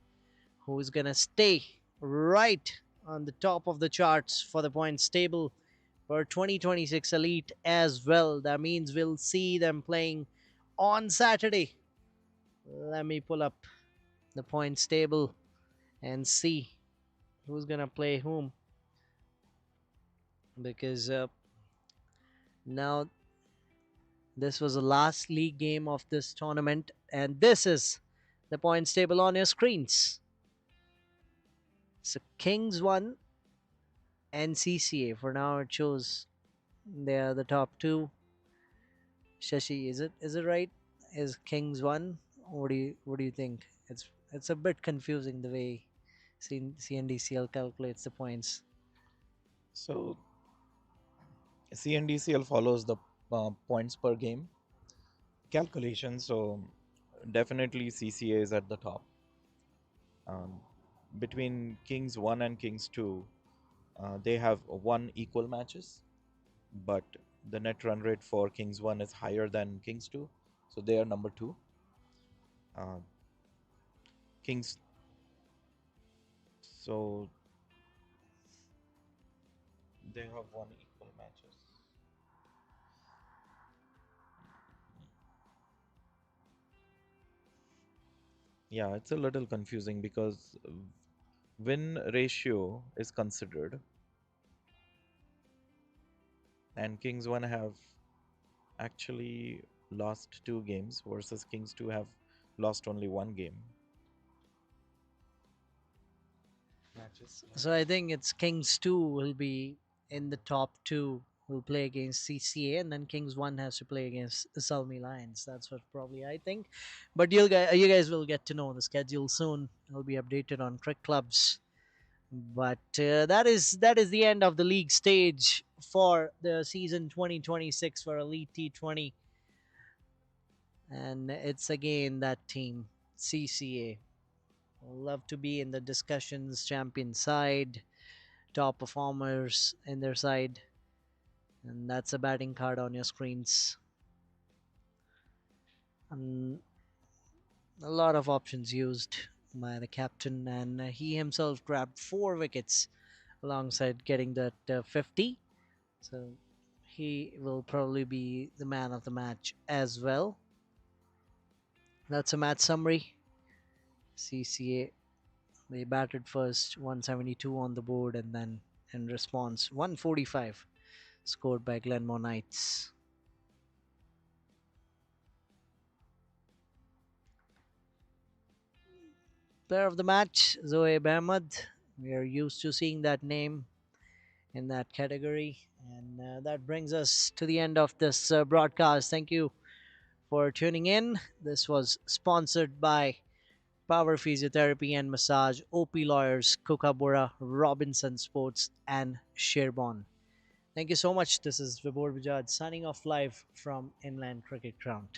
S1: who's gonna stay right on the top of the charts for the points table for 2026 Elite as well. That means we'll see them playing on Saturday. Let me pull up the points table and see who's gonna play whom, because now this was the last league game of this tournament, and this is the points table on your screens. So Kings won, and CCA. For now, it shows they are the top two. Shashi, is it right? Is Kings one? What do you think? It's a bit confusing the way CNDCL calculates the points.
S2: So C&DCL follows the points per game calculation. So definitely CCA is at the top. Um, Between Kings 1 and Kings 2, they have one equal matches, but the net run rate for Kings 1 is higher than Kings 2. So they are number 2. Uh, Kings, so they have one equal matches. Yeah, it's a little confusing because win ratio is considered, and Kings 1 have actually lost 2 games versus Kings 2 have lost only 1 game. Matches.
S1: So I think it's Kings 2 will be in the top two. Will play against CCA, and then Kings 1 has to play against the Salmi Lions. That's what probably I think. But you guys will get to know the schedule soon. It'll be updated on Crick Clubs. But that is the end of the league stage for the season 2026 for Elite T20, and it's again that team CCA. Love to be in the discussions, champion side, top performers in their side, and that's a batting card on your screens. And a lot of options used by the captain, and he himself grabbed 4 wickets alongside getting that 50. So he will probably be the man of the match as well. That's a match summary. CCA, they batted first, 172 on the board, and then in response, 145 scored by Glenmore Knights. Player of the match, Zoeb Ahmed. We are used to seeing that name in that category. And that brings us to the end of this broadcast. Thank you for tuning in. This was sponsored by Power Physiotherapy and Massage, OP Lawyers, Kookaburra, Robinson Sports, and Sherborne. Thank you so much. This is Vibor Bajaj signing off live from Inland Cricket Ground.